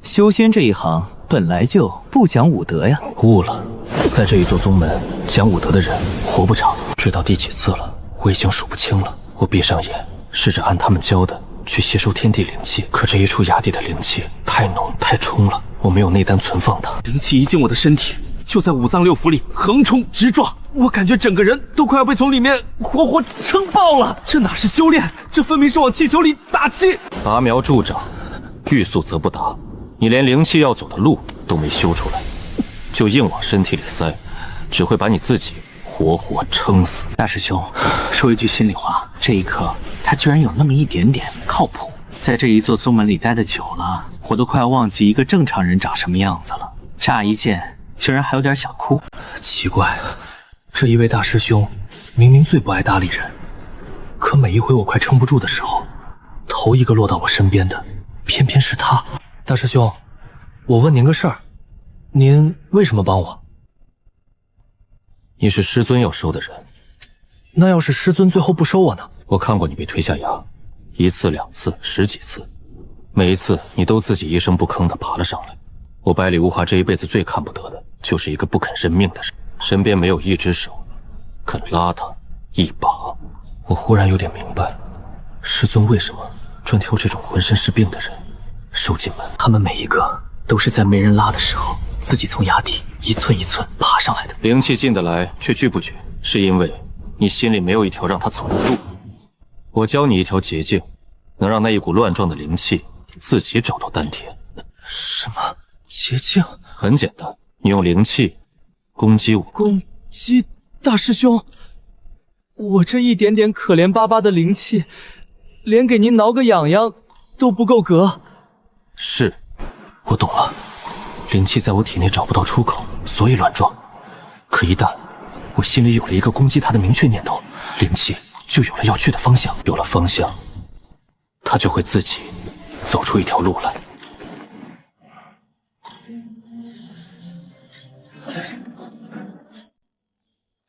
修仙这一行本来就不讲武德呀。悟了，在这一座宗门，讲武德的人活不长。这到第几次了，我已经数不清了。我闭上眼，试着按他们教的去吸收天地灵气，可这一处崖底的灵气太浓太冲了，我没有内丹存放它。灵气一进我的身体，就在五脏六腑里横冲直撞，我感觉整个人都快要被从里面活活撑爆了。这哪是修炼，这分明是往气球里打气。拔苗助长，欲速则不达。你连灵气要走的路都没修出来，就硬往身体里塞，只会把你自己活活撑死。大师兄，说一句心里话，这一刻他居然有那么一点点靠谱。在这一座宗门里待得久了，我都快要忘记一个正常人长什么样子了。乍一见，居然还有点想哭。奇怪，这一位大师兄明明最不爱搭理人，可每一回我快撑不住的时候，头一个落到我身边的偏偏是他。大师兄，我问您个事儿，您为什么帮我？你是师尊要收的人，那要是师尊最后不收我呢？我看过你被推下崖，1次2次10几次，每一次你都自己一声不吭地爬了上来。我百里无华这一辈子最看不得的就是一个不肯认命的人，身边没有一只手肯拉他一把。我忽然有点明白，师尊为什么专挑这种浑身是病的人收进门。他们每一个都是在没人拉的时候，自己从崖底一寸一寸爬上来的。灵气进得来却聚不聚，是因为你心里没有一条让他走的路。我教你一条捷径，能让那一股乱撞的灵气自己找到丹田。什么捷径？很简单，你用灵气攻击我。攻击大师兄？我这一点点可怜巴巴的灵气，连给您挠个痒痒都不够格。是，我懂了。灵气在我体内找不到出口，所以乱撞。可一旦我心里有了一个攻击他的明确念头，灵气就有了要去的方向。有了方向，他就会自己走出一条路来。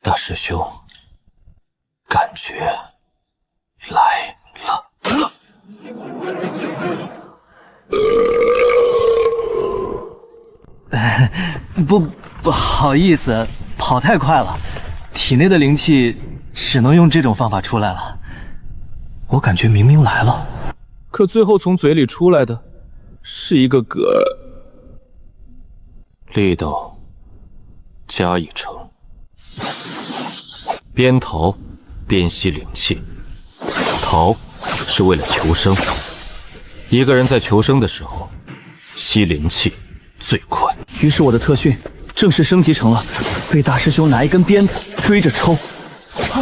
大师兄，感觉来了。不好意思，跑太快了，体内的灵气只能用这种方法出来了。我感觉明明来了，可最后从嘴里出来的是一个嗝。力道加一成，边逃边吸灵气。逃是为了求生，一个人在求生的时候，吸灵气最快。于是我的特训正式升级成了被大师兄拿一根鞭子追着抽，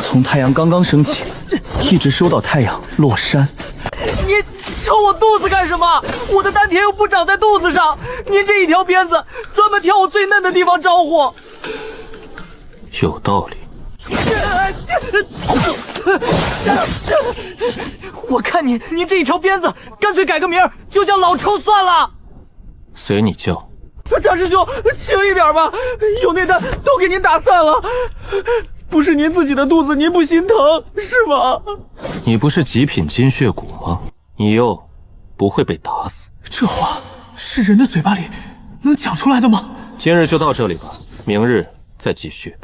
从太阳刚刚升起，一直收到太阳落山。你抽我肚子干什么？我的丹田又不长在肚子上，您这一条鞭子专门挑我最嫩的地方招呼。有道理。我看您这一条鞭子，干脆改个名儿，就叫老抽算了。随你叫。大师兄，轻一点吧，有内丹都给您打散了。不是您自己的肚子，您不心疼是吗？你不是极品金血骨吗？你又不会被打死。这话是人的嘴巴里能讲出来的吗？今日就到这里吧，明日再继续。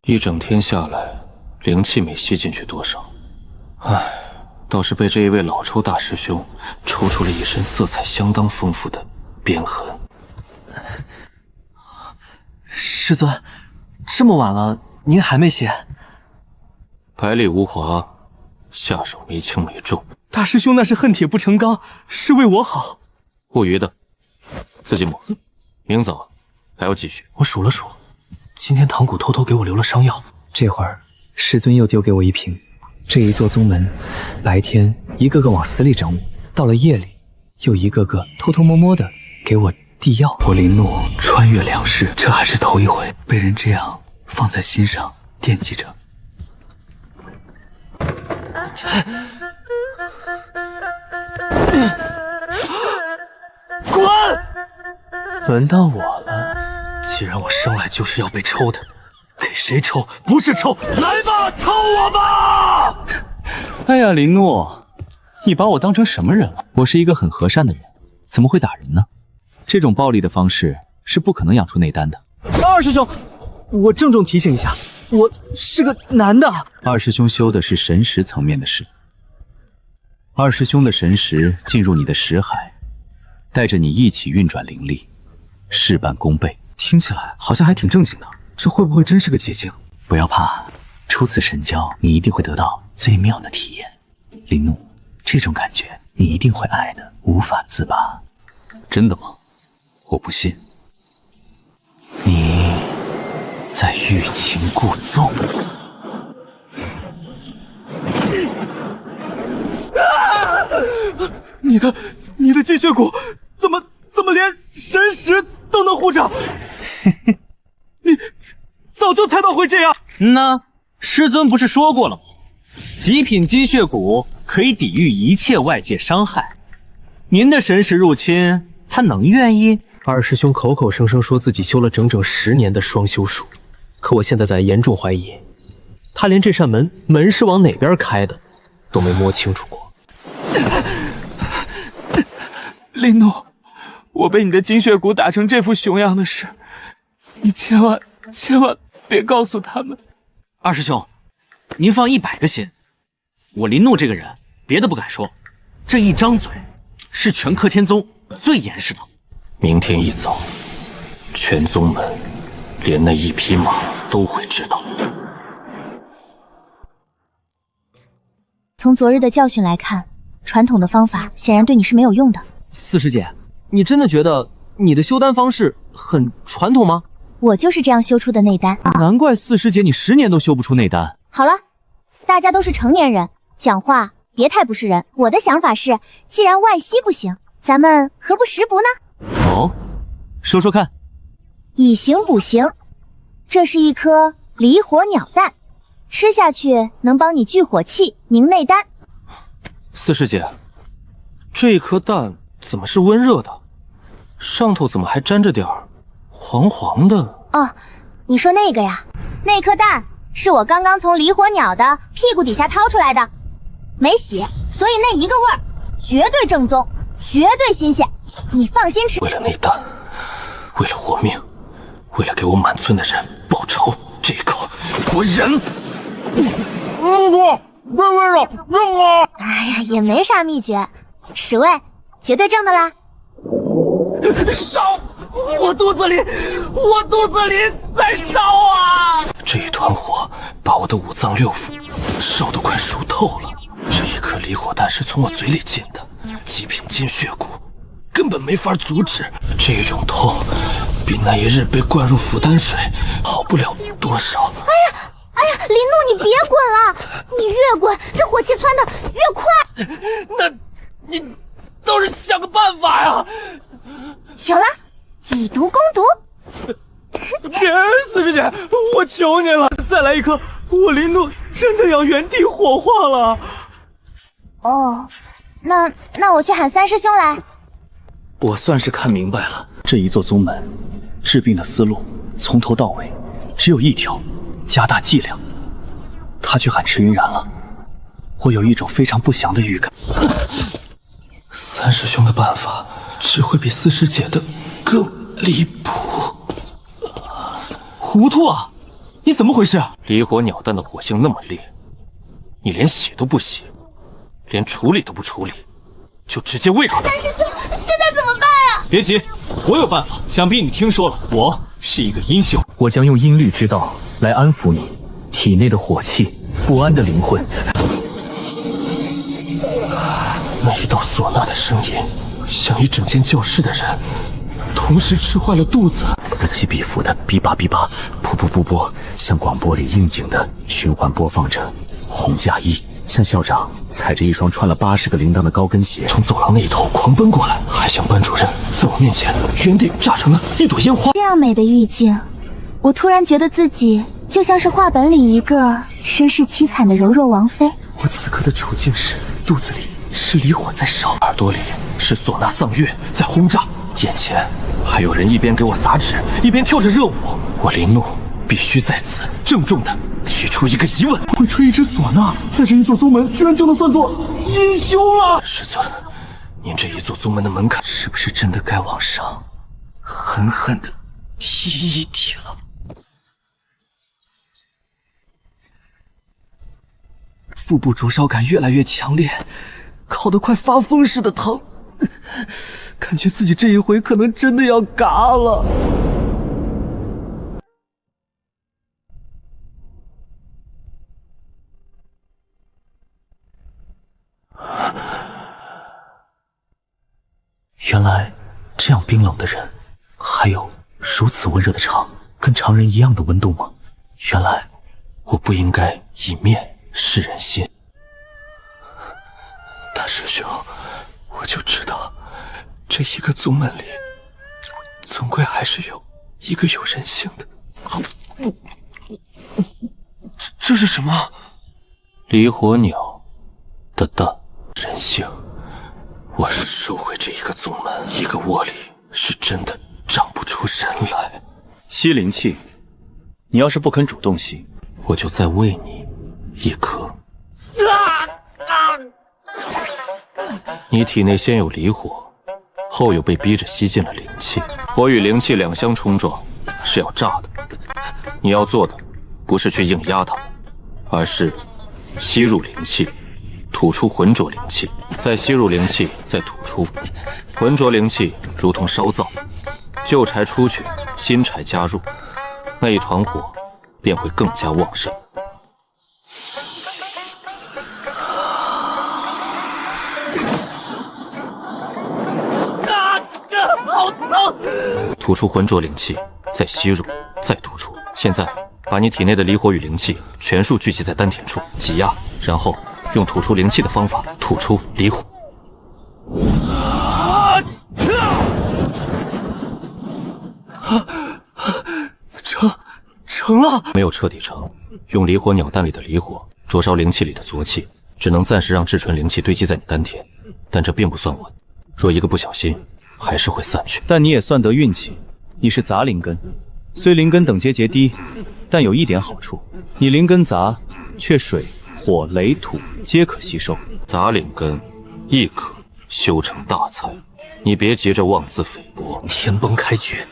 一整天下来，灵气没吸进去多少。唉，倒是被这一位老抽大师兄抽出了一身色彩相当丰富的鞭痕。师尊，这么晚了，您还没歇？百里无华，下手没轻没重。大师兄那是恨铁不成钢，是为我好。无余的，自己抹。明早还要继续。我数了数，今天唐谷偷偷给我留了伤药。这会儿师尊又丢给我一瓶。这一座宗门，白天一个个往死里整我，到了夜里又一个个偷偷摸摸的给我递药。我林诺穿越两世，这还是头一回被人这样放在心上惦记着。滚！轮到我了。既然我生来就是要被抽的，给谁抽不是抽？来吧，抽我吧！哎呀，林诺，你把我当成什么人了？我是一个很和善的人，怎么会打人呢？这种暴力的方式是不可能养出内丹的。二师兄，我郑重提醒一下，我是个男的。二师兄修的是神识层面的事。二师兄的神识进入你的识海，带着你一起运转灵力，事半功倍。听起来好像还挺正经的，这会不会真是个捷径？不要怕，初次神交，你一定会得到最妙的体验。林怒，这种感觉你一定会爱的无法自拔。真的吗？我不信。你在欲擒故纵。你的金血骨怎么连神识都能护着？你早就猜到会这样。那师尊不是说过了吗？极品金血骨可以抵御一切外界伤害。您的神识入侵，他能愿意？二师兄口口声声说自己修了整整10年的双修术，可我现在在严重怀疑，他连这扇门是往哪边开的都没摸清楚过。林诺，我被你的金血骨打成这副熊样的事，你千万别告诉他们。二师兄，您放100个心，我林怒这个人别的不敢说，这一张嘴是全柯天宗最严实的。明天一早，全宗门连那一匹马都会知道。从昨日的教训来看，传统的方法显然对你是没有用的。四师姐，你真的觉得你的修丹方式很传统吗？我就是这样修出的内丹。难怪四师姐你10年都修不出内丹。好了，大家都是成年人，讲话别太不是人。我的想法是，既然外息不行，咱们何不食补呢？哦，说说看。以形补形，这是一颗离火鸟蛋，吃下去能帮你聚火气、凝内丹。四师姐，这颗蛋怎么是温热的？上头怎么还沾着点黄黄的？哦，你说那个呀？那颗蛋是我刚刚从离火鸟的屁股底下掏出来的，没洗，所以那一个味儿绝对正宗，绝对新鲜。你放心吃。为了内丹，为了活命，为了给我满村的人报仇，这一口我忍。这味道正啊！哎呀，也没啥秘诀，10味绝对正的啦。烧！我肚子里在烧啊！这一团火把我的5脏6腑烧得快熟透了。这一颗离火蛋是从我嘴里进的，极品金血骨，根本没法阻止。这种痛，比那一日被灌入腐丹水好不了多少。哎呀，林怒，你别滚了！你越滚，这火气窜得越快。那，你倒是想个办法呀！有了，以毒攻毒。别，四师姐，我求你了，再来一颗，我林怒真的要原地火化了。哦，那我去喊三师兄来。我算是看明白了，这一座宗门治病的思路从头到尾只有一条：加大剂量。他去喊池云然了，我有一种非常不祥的预感。三师兄的办法只会比四师姐的更离谱。糊涂啊！你怎么回事？离火鸟蛋的火性那么烈，你连洗都不洗，连处理都不处理，就直接喂给他。三师兄，现在怎么办呀？别急，我有办法。想必你听说了，我是一个阴修，我将用音律之道来安抚你体内的火气、不安的灵魂。那一道唢呐的声音，像一整间教室的人同时吃坏了肚子，此起彼伏的哔吧哔吧，噗噗噗噗，像广播里应景的循环播放着。红嫁衣像校长踩着一双穿了80个铃铛的高跟鞋，从走廊那一头狂奔过来，还向班主任在我面前原地炸成了一朵烟花。这样美的意境，我突然觉得自己就像是画本里一个身世凄惨的柔弱王妃。我此刻的处境是，肚子里是离火在烧，耳朵里是唢呐丧乐在轰炸，眼前还有人一边给我撒纸，一边跳着热舞。我林怒必须在此郑重地提出一个疑问：会吹一支唢呐，在这一座宗门居然就能算作阴修了？师尊，您这一座宗门的门槛是不是真的该往上狠狠地提一提了？腹部灼烧感越来越强烈，烤得快发疯似的疼，感觉自己这一回可能真的要嘎了。原来这样冰冷的人，还有如此温热的肠，跟常人一样的温度吗？原来我不应该以面试人心。大师兄，我就知道，这一个宗门里，总归还是有一个有人性的。这是什么？离火鸟的蛋，人性。我是收回这一个宗门，一个窝里是真的长不出人来。吸灵气，你要是不肯主动吸，我就再喂你一颗。你体内先有离火，后又被逼着吸进了灵气，火与灵气两相冲撞，是要炸的。你要做的不是去硬压它们，而是吸入灵气，吐出浑浊灵气，再吸入灵气，再吐出。浑浊灵气如同烧灶，旧柴出去，新柴加入，那一团火便会更加旺盛。好疼！吐出浑浊灵气，再吸入，再吐出。现在把你体内的离火与灵气全数聚集在丹田处，挤压，然后用吐出灵气的方法吐出离火。成了，没有彻底成。用离火鸟蛋里的离火灼烧灵气里的浊气，只能暂时让至纯灵气堆积在你丹田，但这并不算稳。若一个不小心，还是会散去。但你也算得运气，你是杂灵根，虽灵根等阶极低，但有一点好处，你灵根杂，却水、火、雷、土皆可吸收。杂灵根亦可修成大才，你别急着妄自菲薄。天崩开局，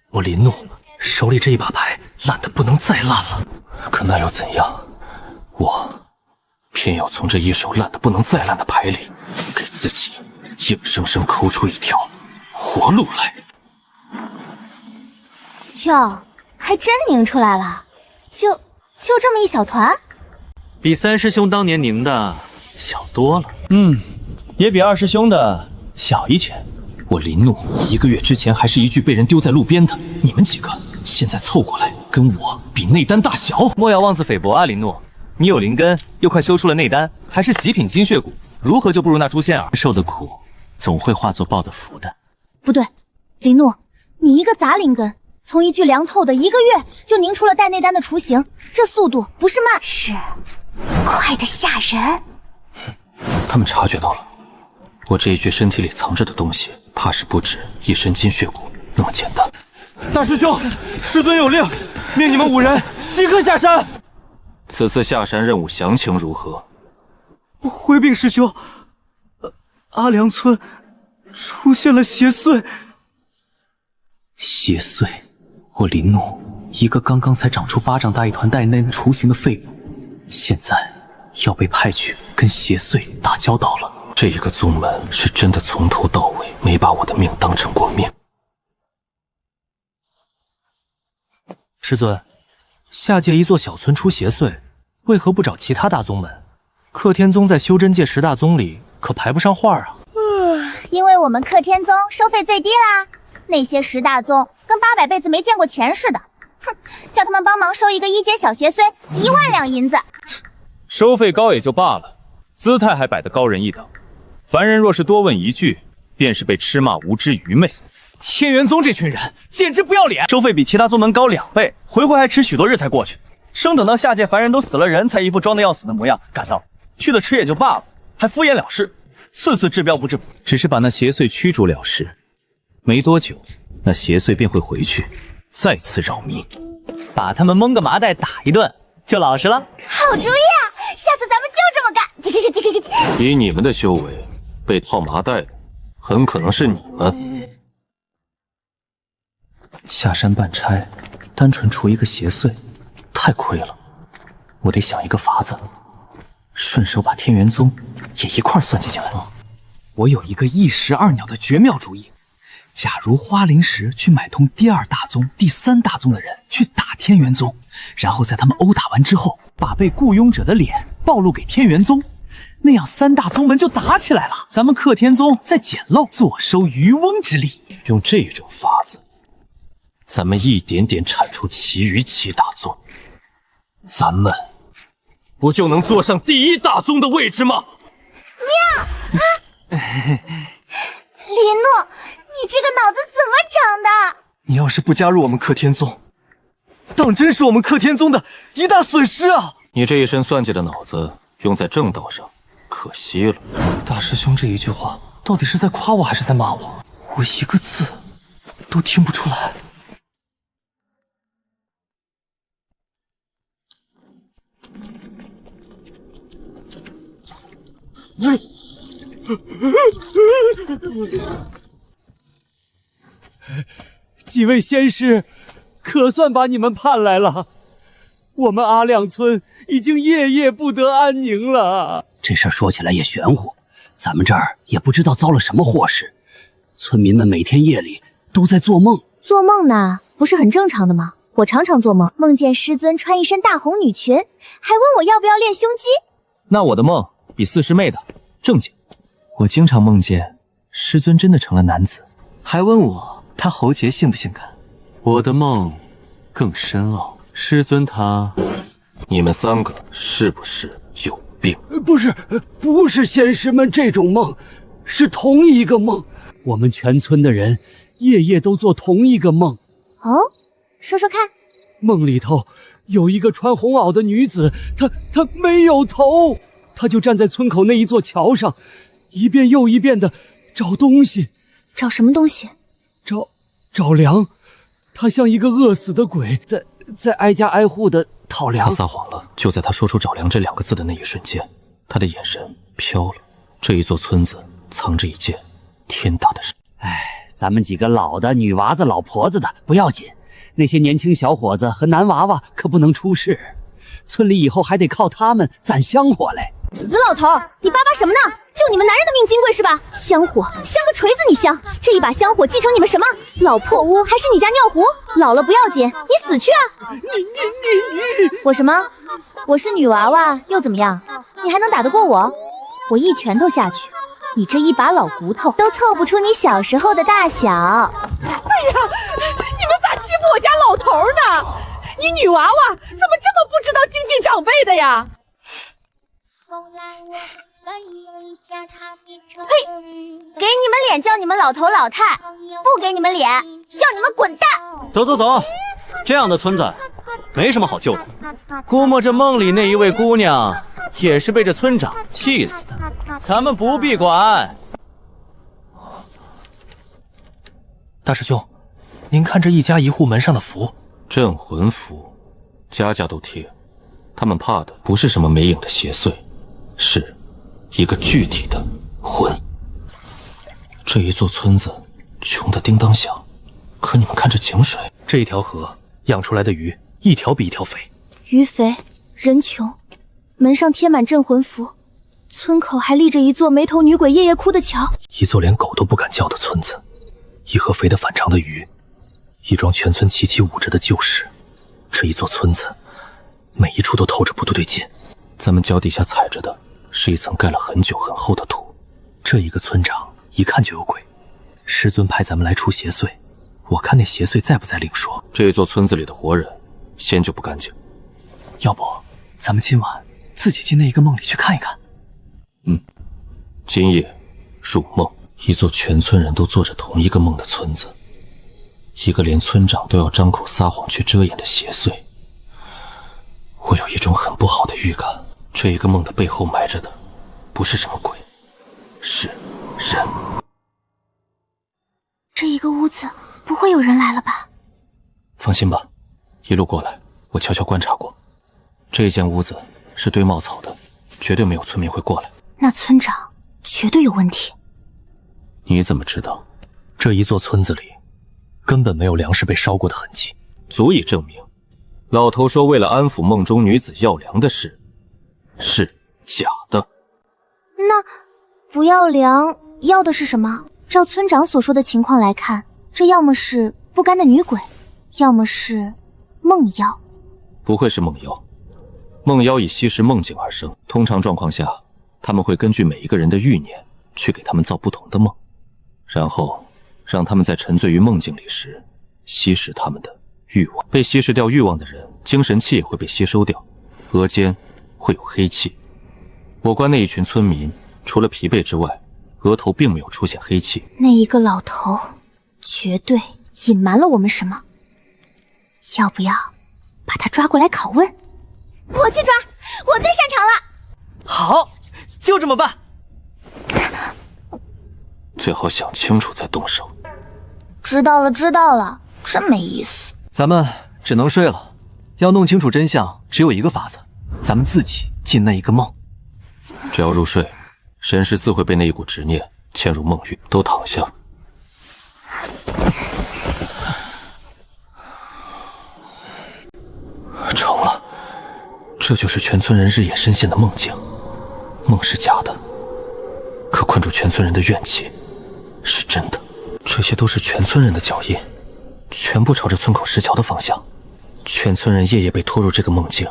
我林怒手里这一把牌烂得不能再烂了。可那又怎样？我偏要从这一手烂得不能再烂的牌里，给自己硬生生抠出一条活路来。哟，还真拧出来了，就这么一小团，比三师兄当年拧的小多了。也比二师兄的小一圈。我林怒1个月之前还是一具被人丢在路边的，你们几个现在凑过来跟我比内丹大小，莫要妄自菲薄啊，林诺，你有灵根，又快修出了内丹，还是极品金血骨，如何就不如那诛仙儿？受的苦总会化作报的福的。不对，林诺，你一个杂灵根，从一具凉透的1个月就凝出了带内丹的雏形，这速度不是慢，是快得吓人。他们察觉到了，我这一具身体里藏着的东西，怕是不止一身金血骨那么简单。大师兄，师尊有令，命你们5人即刻下山。此次下山任务详情如何？回禀师兄，阿良村出现了邪祟。邪祟！我林怒，一个刚刚才长出巴掌大一团带内丹雏形的废物，现在要被派去跟邪祟打交道了。这一个宗门是真的从头到尾没把我的命当成过命。师尊，下界一座小村出邪祟，为何不找其他大宗门？克天宗在修真界10大宗里可排不上话啊。因为我们克天宗收费最低啦，那些10大宗跟800辈子没见过钱似的。哼，叫他们帮忙收一个1阶小邪祟1万两银子。收费高也就罢了，姿态还摆得高人一等。凡人若是多问一句，便是被吃骂无知愚昧。天元宗这群人简直不要脸，收费比其他宗门高2倍，回还迟许多日才过去，生等到下界凡人都死了人，才一副装得要死的模样赶到，去了吃也就罢了，还敷衍了事，次次治标不治本。只是把那邪祟驱逐了事，没多久，那邪祟便会回去，再次扰民，把他们蒙个麻袋打一顿，就老实了。好主意啊！下次咱们就这么干。以你们的修为，被套麻袋的很可能是你们。下山办差，单纯除一个邪祟，太亏了。我得想一个法子，顺手把天元宗也一块算计进来。我有一个一石二鸟的绝妙主意。假如花灵石去买通第2大宗、第3大宗的人去打天元宗，然后在他们殴打完之后，把被雇佣者的脸暴露给天元宗，那样3大宗门就打起来了。咱们克天宗再捡漏，坐收渔翁之利。用这种法子，咱们一点点铲除其余7大宗，咱们不就能坐上第1大宗的位置吗？妙！林诺，你这个脑子怎么长的？你要是不加入我们克天宗，当真是我们克天宗的一大损失啊！你这一身算计的脑子用在正道上，可惜了。大师兄这一句话，到底是在夸我还是在骂我？我一个字都听不出来。几位仙师，可算把你们盼来了。我们阿亮村已经夜夜不得安宁了。这事儿说起来也玄乎，咱们这儿也不知道遭了什么祸事，村民们每天夜里都在做梦。做梦呢，不是很正常的吗？我常常做梦，梦见师尊穿一身大红女裙，还问我要不要练胸肌。那我的梦比四师妹的正经。我经常梦见师尊真的成了男子，还问我他喉结性不性感。我的梦更深奥，师尊他……你们3个是不是有病？不是仙师们这种梦，是同一个梦。我们全村的人夜夜都做同一个梦。哦，说说看。梦里头有一个穿红袄的女子，她没有头，她就站在村口那一座桥上，一遍又一遍的找东西。找什么东西？找粮。她像一个饿死的鬼，在挨家挨户的讨粮。他撒谎了。就在他说出找粮这2个字的那一瞬间，他的眼神飘了。这一座村子藏着一件天大的事。咱们几个老的女娃子老婆子的不要紧，那些年轻小伙子和男娃娃可不能出事，村里以后还得靠他们攒香火嘞。死老头，你巴巴什么呢？就你们男人的命金贵是吧？香火香个锤子你香！这一把香火继承你们什么？老破屋还是你家尿壶？老了不要紧，你死去啊！你！我什么？我是女娃娃又怎么样？你还能打得过我？我一拳头下去，你这一把老骨头都凑不出你小时候的大小。哎呀，你们咋欺负我家老头呢？你女娃娃怎么这么不知道敬敬长辈的呀？呸！给你们脸叫你们老头老太，不给你们脸叫你们滚蛋！走走走，这样的村子没什么好救的。估摸着梦里那一位姑娘也是被这村长气死的，咱们不必管。大师兄，您看这一家一户门上的符，镇魂符，家家都贴。他们怕的不是什么没影的邪祟，是一个具体的魂。这一座村子穷得叮当响，可你们看这井水，这一条河养出来的鱼，一条比一条肥。鱼肥人穷，门上贴满镇魂符，村口还立着一座没头女鬼夜夜哭的桥，一座连狗都不敢叫的村子，一盒肥得反常的鱼，一桩全村齐齐捂着的旧事。这一座村子每一处都透着不对劲，咱们脚底下踩着的是一层盖了很久很厚的土。这一个村长一看就有鬼，师尊派咱们来除邪祟，我看那邪祟在不在另说。这一座村子里的活人先就不干净，要不咱们今晚自己进那一个梦里去看一看。今夜入梦，一座全村人都做着同一个梦的村子，一个连村长都要张口撒谎去遮掩的邪祟。我有一种很不好的预感，这一个梦的背后埋着的不是什么鬼，是人。这一个屋子不会有人来了吧？放心吧，一路过来我悄悄观察过，这一间屋子是堆茂草的，绝对没有村民会过来。那村长绝对有问题。你怎么知道？这一座村子里根本没有粮食被烧过的痕迹，足以证明老头说为了安抚梦中女子要粮的事是假的。那不要粮要的是什么？照村长所说的情况来看，这要么是不甘的女鬼，要么是梦妖。不会是梦妖，梦妖以吸食梦境而生，通常状况下他们会根据每一个人的欲念去给他们造不同的梦，然后让他们在沉醉于梦境里时吸食他们的欲望。被吸食掉欲望的人，精神气也会被吸收掉，额间会有黑气。我观那一群村民，除了疲惫之外，额头并没有出现黑气。那一个老头绝对隐瞒了我们什么，要不要把他抓过来拷问？我去抓，我最擅长了。好，就这么办。最好想清楚再动手。知道了知道了，真没意思。咱们只能睡了，要弄清楚真相只有一个法子，咱们自己进那一个梦。只要入睡，神识自会被那一股执念嵌入梦域。都躺下。成了，这就是全村人日夜深陷的梦境。梦是假的，可困住全村人的怨气是真的。这些都是全村人的脚印，全部朝着村口石桥的方向。全村人夜夜被拖入这个梦境，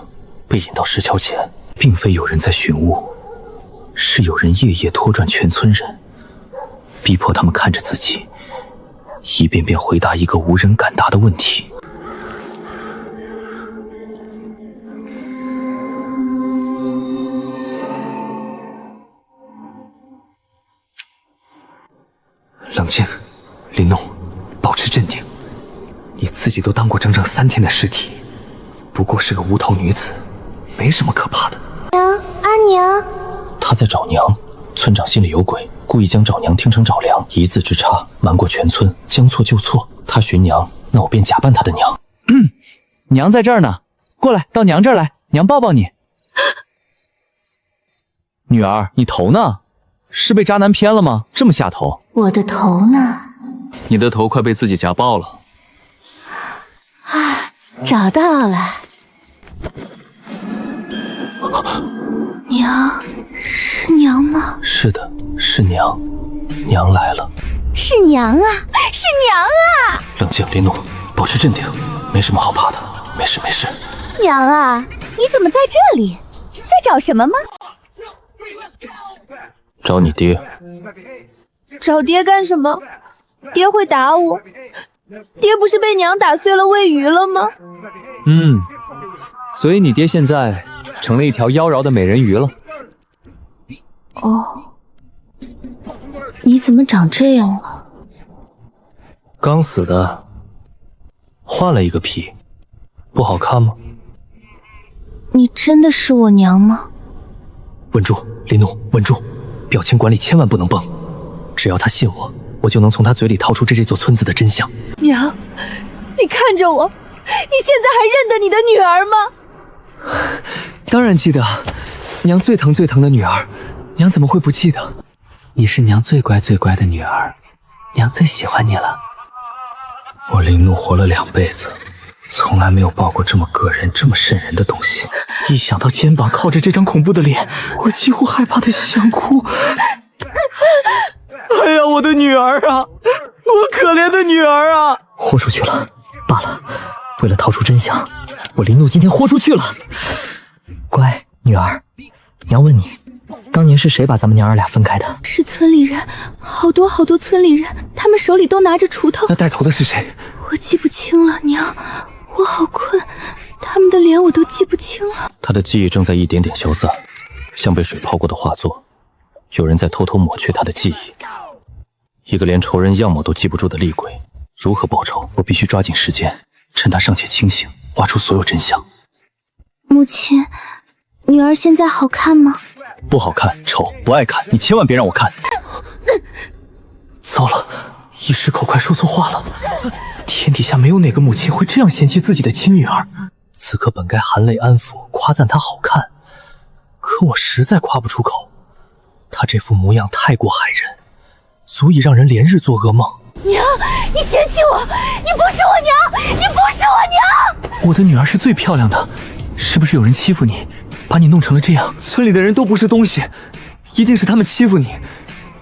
被引到石桥前，并非有人在寻物，是有人夜夜拖转全村人，逼迫他们看着自己一遍遍回答一个无人敢答的问题。冷静，林弄，保持镇定。你自己都当过整整3天的尸体，不过是个无头女子，没什么可怕的。娘，阿娘，他在找娘，村长心里有鬼，故意将找娘听成找粮，一字之差，瞒过全村，将错就错。他寻娘，那我便假扮他的娘。娘在这儿呢，过来，到娘这儿来，娘抱抱你。女儿，你头呢？是被渣男骗了吗？这么下头。我的头呢？你的头快被自己夹爆了。啊，找到了。娘，是娘吗？是的，是娘，娘来了。是娘啊，是娘啊！冷静，林怒，保持镇定，没什么好怕的，没事没事。娘啊，你怎么在这里？在找什么吗？找你爹。找爹干什么？爹会打我。爹不是被娘打碎了喂鱼了吗？所以你爹现在成了一条妖娆的美人鱼了。哦，你怎么长这样了？刚死的，换了一个皮，不好看吗？你真的是我娘吗？稳住，林怒，稳住，表情管理千万不能崩。只要他信我，我就能从他嘴里套出这座村子的真相。娘，你看着我，你现在还认得你的女儿吗？当然记得，娘最疼最疼的女儿，娘怎么会不记得？你是娘最乖最乖的女儿，娘最喜欢你了。我林怒活了2辈子，从来没有抱过这么个人、这么瘆人的东西。一想到肩膀靠着这张恐怖的脸，我几乎害怕的想哭。哎呀，我的女儿啊，我可怜的女儿啊！豁出去了，罢了。为了套出真相，我林怒今天豁出去了。乖女儿，娘问你，当年是谁把咱们娘儿俩分开的？是村里人，好多好多村里人，他们手里都拿着锄头。那带头的是谁？我记不清了，娘，我好困，他们的脸我都记不清了。他的记忆正在一点点消散，像被水泡过的画作，有人在偷偷抹去他的记忆。一个连仇人样貌都记不住的厉鬼，如何报仇？我必须抓紧时间，趁他尚且清醒，挖出所有真相。母亲，女儿现在好看吗？不好看，丑，不爱看，你千万别让我看。糟了，一时口快说错话了。天底下没有哪个母亲会这样嫌弃自己的亲女儿。此刻本该含泪安抚，夸赞她好看，可我实在夸不出口。她这副模样太过骇人，足以让人连日做噩梦。娘，你嫌弃我，你不是我娘，你不是我娘。我的女儿是最漂亮的，是不是有人欺负你，把你弄成了这样？村里的人都不是东西，一定是他们欺负你，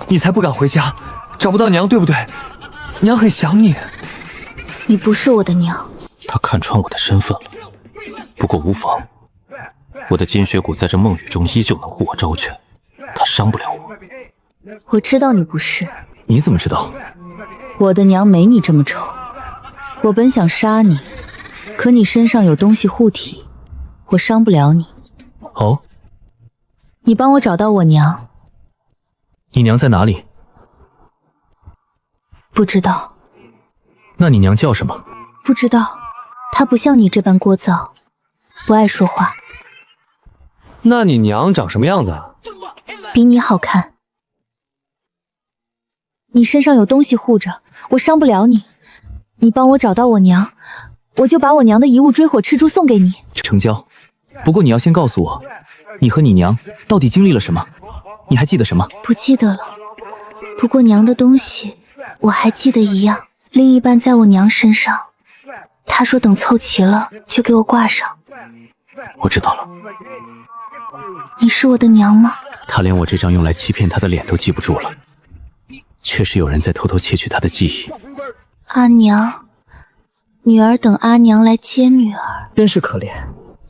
你才不敢回家，找不到娘，对不对？娘很想你。你不是我的娘。他看穿我的身份了，不过无妨，我的金血骨在这梦雨中依旧能护我周全，他伤不了我。我知道你不是。你怎么知道？我的娘没你这么丑。我本想杀你，可你身上有东西护体，我伤不了你。哦，你帮我找到我娘。你娘在哪里？不知道。那你娘叫什么？不知道，她不像你这般聒噪，不爱说话。那你娘长什么样子啊？比你好看。你身上有东西护着，我伤不了你。你帮我找到我娘，我就把我娘的遗物追火赤珠送给你。成交。不过你要先告诉我，你和你娘到底经历了什么？你还记得什么？不记得了，不过娘的东西我还记得一样，另一半在我娘身上。她说等凑齐了就给我挂上。我知道了。你是我的娘吗？他连我这张用来欺骗他的脸都记不住了，确实有人在偷偷窃取他的记忆。阿娘，女儿等阿娘来接女儿。真是可怜，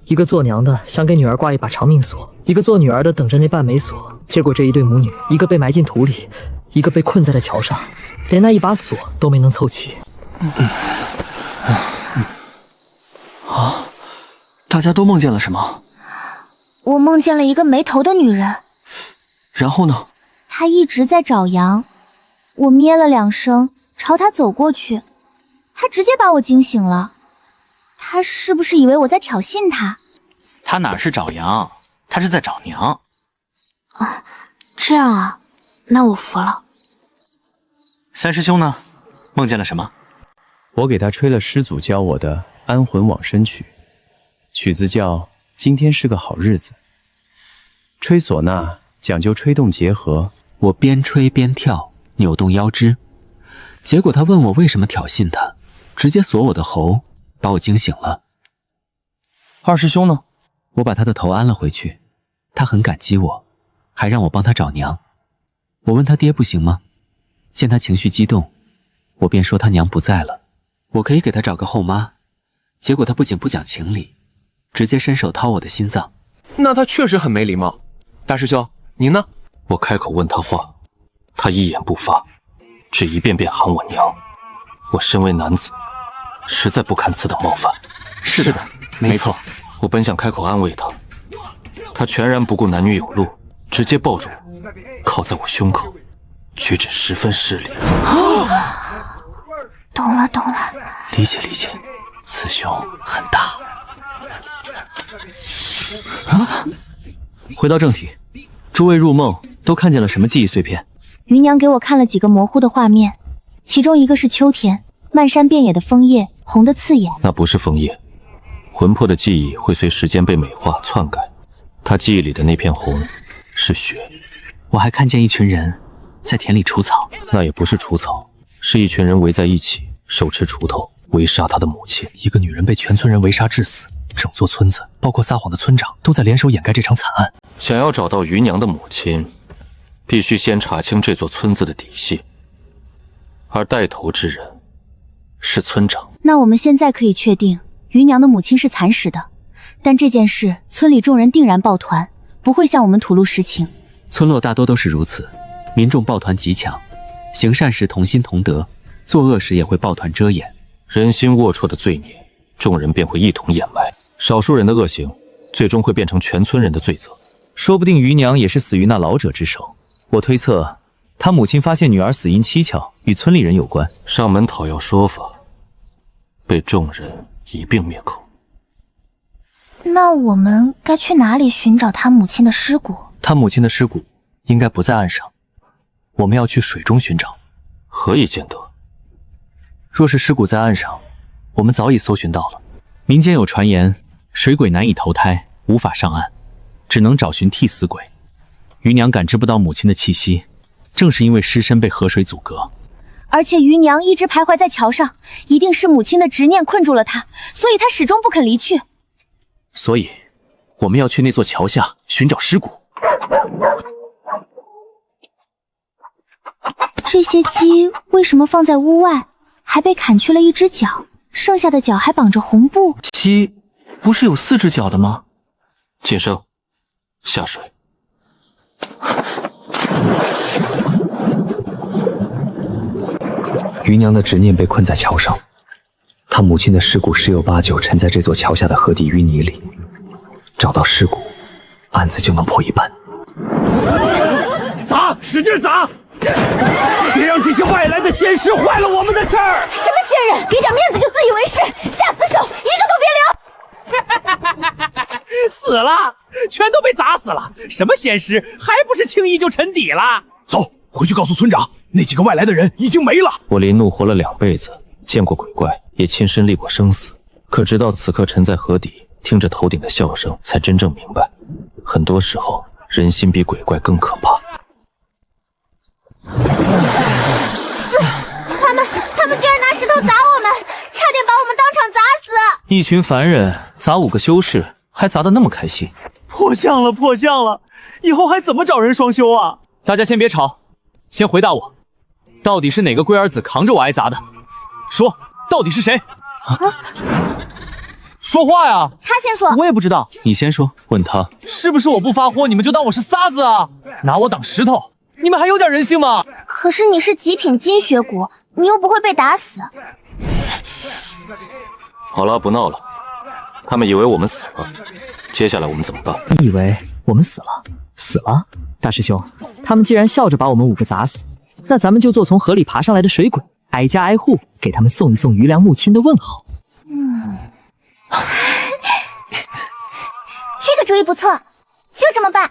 一个做娘的想给女儿挂一把长命锁，一个做女儿的等着那半枚锁。结果这一对母女，一个被埋进土里，一个被困在了桥上，连那一把锁都没能凑齐。大家都梦见了什么？我梦见了一个没头的女人。然后呢？她一直在找羊，我咩了2声，朝她走过去，她直接把我惊醒了。她是不是以为我在挑衅她？他哪是找羊，他是在找娘。啊，这样啊，那我服了。三师兄呢？梦见了什么？我给他吹了师祖教我的安魂往生曲，曲子叫《今天是个好日子》。吹唢呐讲究吹动结合，我边吹边跳，扭动腰肢。结果他问我为什么挑衅他，直接锁我的喉，把我惊醒了。二师兄呢？我把他的头安了回去，他很感激我，还让我帮他找娘。我问他爹不行吗？见他情绪激动，我便说他娘不在了，我可以给他找个后妈。结果他不仅不讲情理，直接伸手掏我的心脏。那他确实很没礼貌。大师兄，您呢？我开口问他话，他一言不发，只一遍遍喊我娘。我身为男子，实在不堪此等冒犯。是的，没错。我本想开口安慰他，他全然不顾男女有路，直接抱住我，靠在我胸口，举止十分失礼。懂了，理解，此胸很大。回到正题，诸位入梦都看见了什么记忆碎片？余娘给我看了几个模糊的画面，其中一个是秋天，漫山遍野的枫叶，红得刺眼。那不是枫叶，魂魄的记忆会随时间被美化篡改。他记忆里的那片红是雪。我还看见一群人在田里除草，那也不是除草，是一群人围在一起，手持锄头围杀他的母亲。一个女人被全村人围杀致死，整座村子，包括撒谎的村长，都在联手掩盖这场惨案。想要找到余娘的母亲，必须先查清这座村子的底细，而带头之人是村长。那我们现在可以确定，余娘的母亲是惨死的，但这件事村里众人定然抱团，不会向我们吐露实情。村落大多都是如此，民众抱团极强，行善时同心同德，作恶时也会抱团遮掩。人心龌龊的罪孽，众人便会一同掩埋。少数人的恶行，最终会变成全村人的罪责。说不定余娘也是死于那老者之手。我推测，他母亲发现女儿死因蹊跷，与村里人有关。上门讨要说法，被众人一并灭口。那我们该去哪里寻找他母亲的尸骨？他母亲的尸骨应该不在岸上，我们要去水中寻找。何以见得？若是尸骨在岸上，我们早已搜寻到了。民间有传言，水鬼难以投胎，无法上岸，只能找寻替死鬼。余娘感知不到母亲的气息，正是因为尸身被河水阻隔。而且余娘一直徘徊在桥上，一定是母亲的执念困住了她，所以她始终不肯离去。所以，我们要去那座桥下寻找尸骨。这些鸡为什么放在屋外，还被砍去了一只脚，剩下的脚还绑着红布？鸡不是有4只脚的吗？晋升，下水。余娘的执念被困在桥上，她母亲的尸骨十有八九沉在这座桥下的河底淤泥里。找到尸骨，案子就能破一半。砸，使劲砸！别让这些外来的仙师坏了我们的事儿！什么仙人，给点面子就自以为是，下死手，一个都别留！死了，全都被砸死了。什么仙师，还不是轻易就沉底了？走，回去告诉村长，那几个外来的人已经没了。我林怒活了2辈子，见过鬼怪，也亲身历过生死，可直到此刻沉在河底，听着头顶的笑声，才真正明白，很多时候人心比鬼怪更可怕。他们居然拿石头砸我们，差点把我们当场砸死！一群凡人砸5个修士，还砸得那么开心。破相了，破相了！以后还怎么找人双修啊？大家先别吵，先回答我，到底是哪个龟儿子扛着我挨砸的？说，到底是谁？说话呀！他先说。我也不知道。你先说。问他是不是我不发货，你们就当我是撒子啊？拿我当石头，你们还有点人性吗？可是你是极品金血骨，你又不会被打死。好了，不闹了。他们以为我们死了，接下来我们怎么办？你以为我们死了？死了？大师兄，他们既然笑着把我们5个砸死，那咱们就做从河里爬上来的水鬼，挨家挨户给他们送一送余良母亲的问候。这个主意不错，就这么办。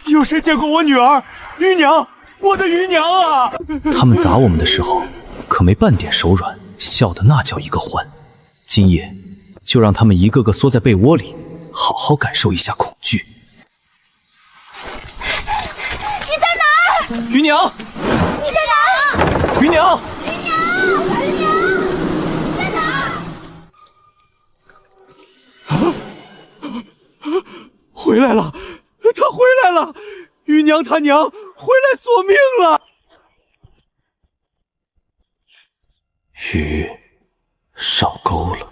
有谁见过我女儿余娘？我的余娘啊！他们砸我们的时候，可没半点手软，笑得那叫一个欢。今夜就让他们一个个缩在被窝里，好好感受一下恐惧。你在哪儿？余娘！你在哪儿？余娘！余娘！余娘在哪儿？回来了！他回来了！余娘他娘回来索命了！鱼上钩了。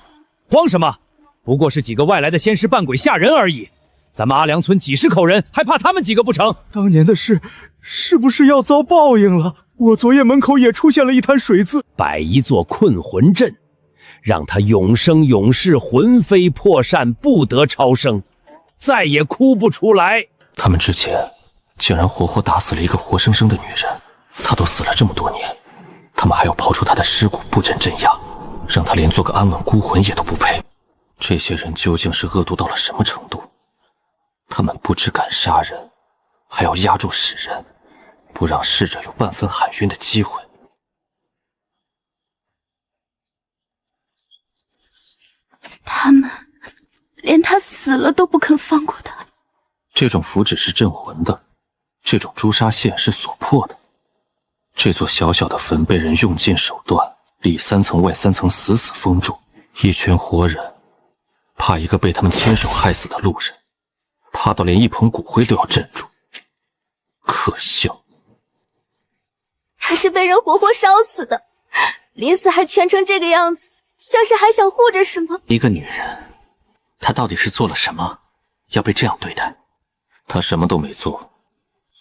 慌什么？不过是几个外来的仙师扮鬼吓人而已。咱们阿良村几十口人，还怕他们几个不成？当年的事，是不是要遭报应了？我昨夜门口也出现了一滩水渍，摆一座困魂阵，让他永生永世魂飞魄散，不得超生，再也哭不出来。他们之前竟然活活打死了一个活生生的女人，她都死了这么多年，他们还要刨出她的尸骨布阵镇压，让她连做个安稳孤魂也都不配。这些人究竟是恶毒到了什么程度？他们不只敢杀人，还要压住使人，不让逝者有半分喊晕的机会。他们连他死了都不肯放过他。这种符纸是镇魂的，这种朱砂线是锁魄的。这座小小的坟被人用尽手段，里3层外3层死死封住，一群活人怕一个被他们亲手害死的路人，怕到连一捧骨灰都要镇住。可笑！他是被人活活烧死的，临死还蜷成这个样子，像是还想护着什么。一个女人，她到底是做了什么，要被这样对待？她什么都没做，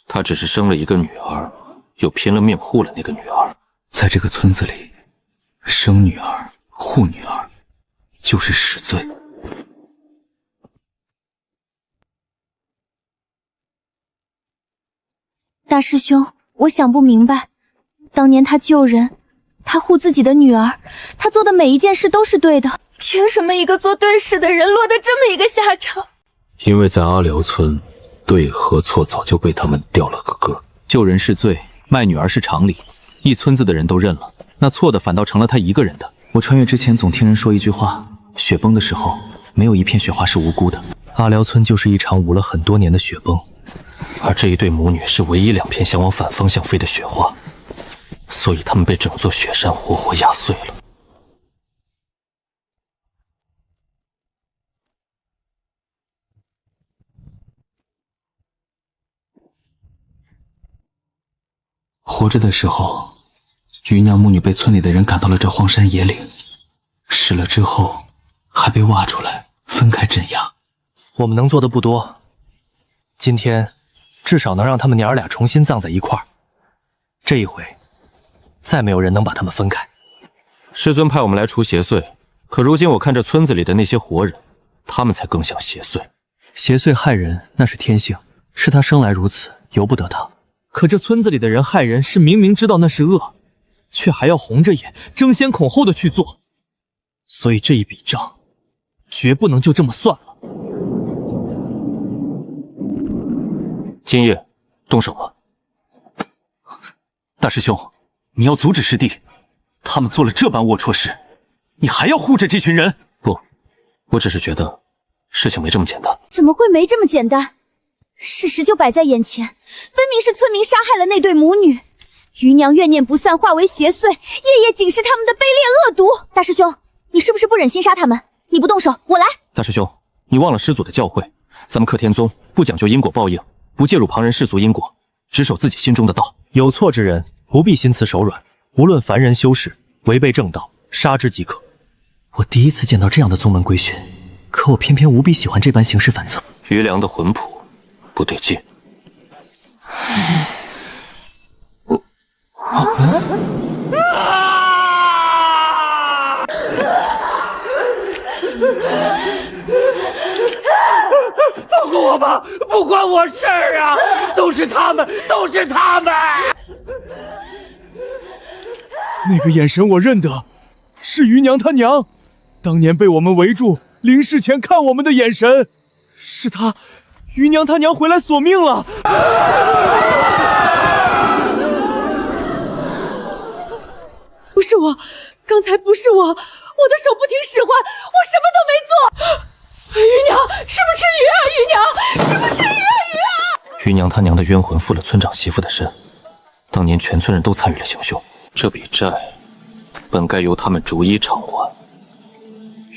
她只是生了一个女儿，又拼了命护了那个女儿。在这个村子里，生女儿、护女儿，就是死罪。大师兄，我想不明白，当年他救人，他护自己的女儿，他做的每一件事都是对的，凭什么一个做对事的人落得这么一个下场？因为在阿辽村，对和错早就被他们掉了个个。救人是罪，卖女儿是常理，一村子的人都认了，那错的反倒成了他一个人的。我穿越之前总听人说一句话，雪崩的时候，没有一片雪花是无辜的。阿辽村就是一场捂了很多年的雪崩。而这一对母女是唯一2片想往反方向飞的雪花，所以他们被整座雪山活活压碎了。活着的时候，余娘母女被村里的人赶到了这荒山野岭，死了之后还被挖出来分开镇压。我们能做的不多，今天至少能让他们娘儿俩重新葬在一块儿。这一回，再没有人能把他们分开。师尊派我们来除邪祟，可如今我看这村子里的那些活人，他们才更像邪祟。邪祟害人那是天性，是他生来如此，由不得他。可这村子里的人害人，是明明知道那是恶，却还要红着眼争先恐后的去做，所以这一笔账绝不能就这么算了。今夜动手吧。大师兄，你要阻止师弟，他们做了这般龌龊事，你还要护着这群人？不，我只是觉得事情没这么简单。怎么会没这么简单？事实就摆在眼前，分明是村民杀害了那对母女，余娘怨念不散，化为邪祟，夜夜警示他们的卑劣恶毒。大师兄，你是不是不忍心杀他们？你不动手，我来。大师兄，你忘了师祖的教诲，咱们克天宗不讲究因果报应，不介入旁人世俗因果，只守自己心中的道。有错之人不必心慈手软，无论凡人修士，违背正道，杀之即可。我第一次见到这样的宗门规训，可我偏偏无比喜欢这般行事反侧。余良的魂谱不对劲。放过我吧，不关我事儿啊！都是他们，都是他们！那个眼神我认得，是余娘她娘，当年被我们围住，临逝前看我们的眼神，是她，余娘她娘回来索命了。不是我，刚才不是我的手不听使唤，我什么都没做。余娘，是不是鱼啊？余娘，是不是鱼啊？鱼啊！余娘她娘的冤魂附了村长媳妇的身，当年全村人都参与了行凶，这笔债本该由他们逐一偿还。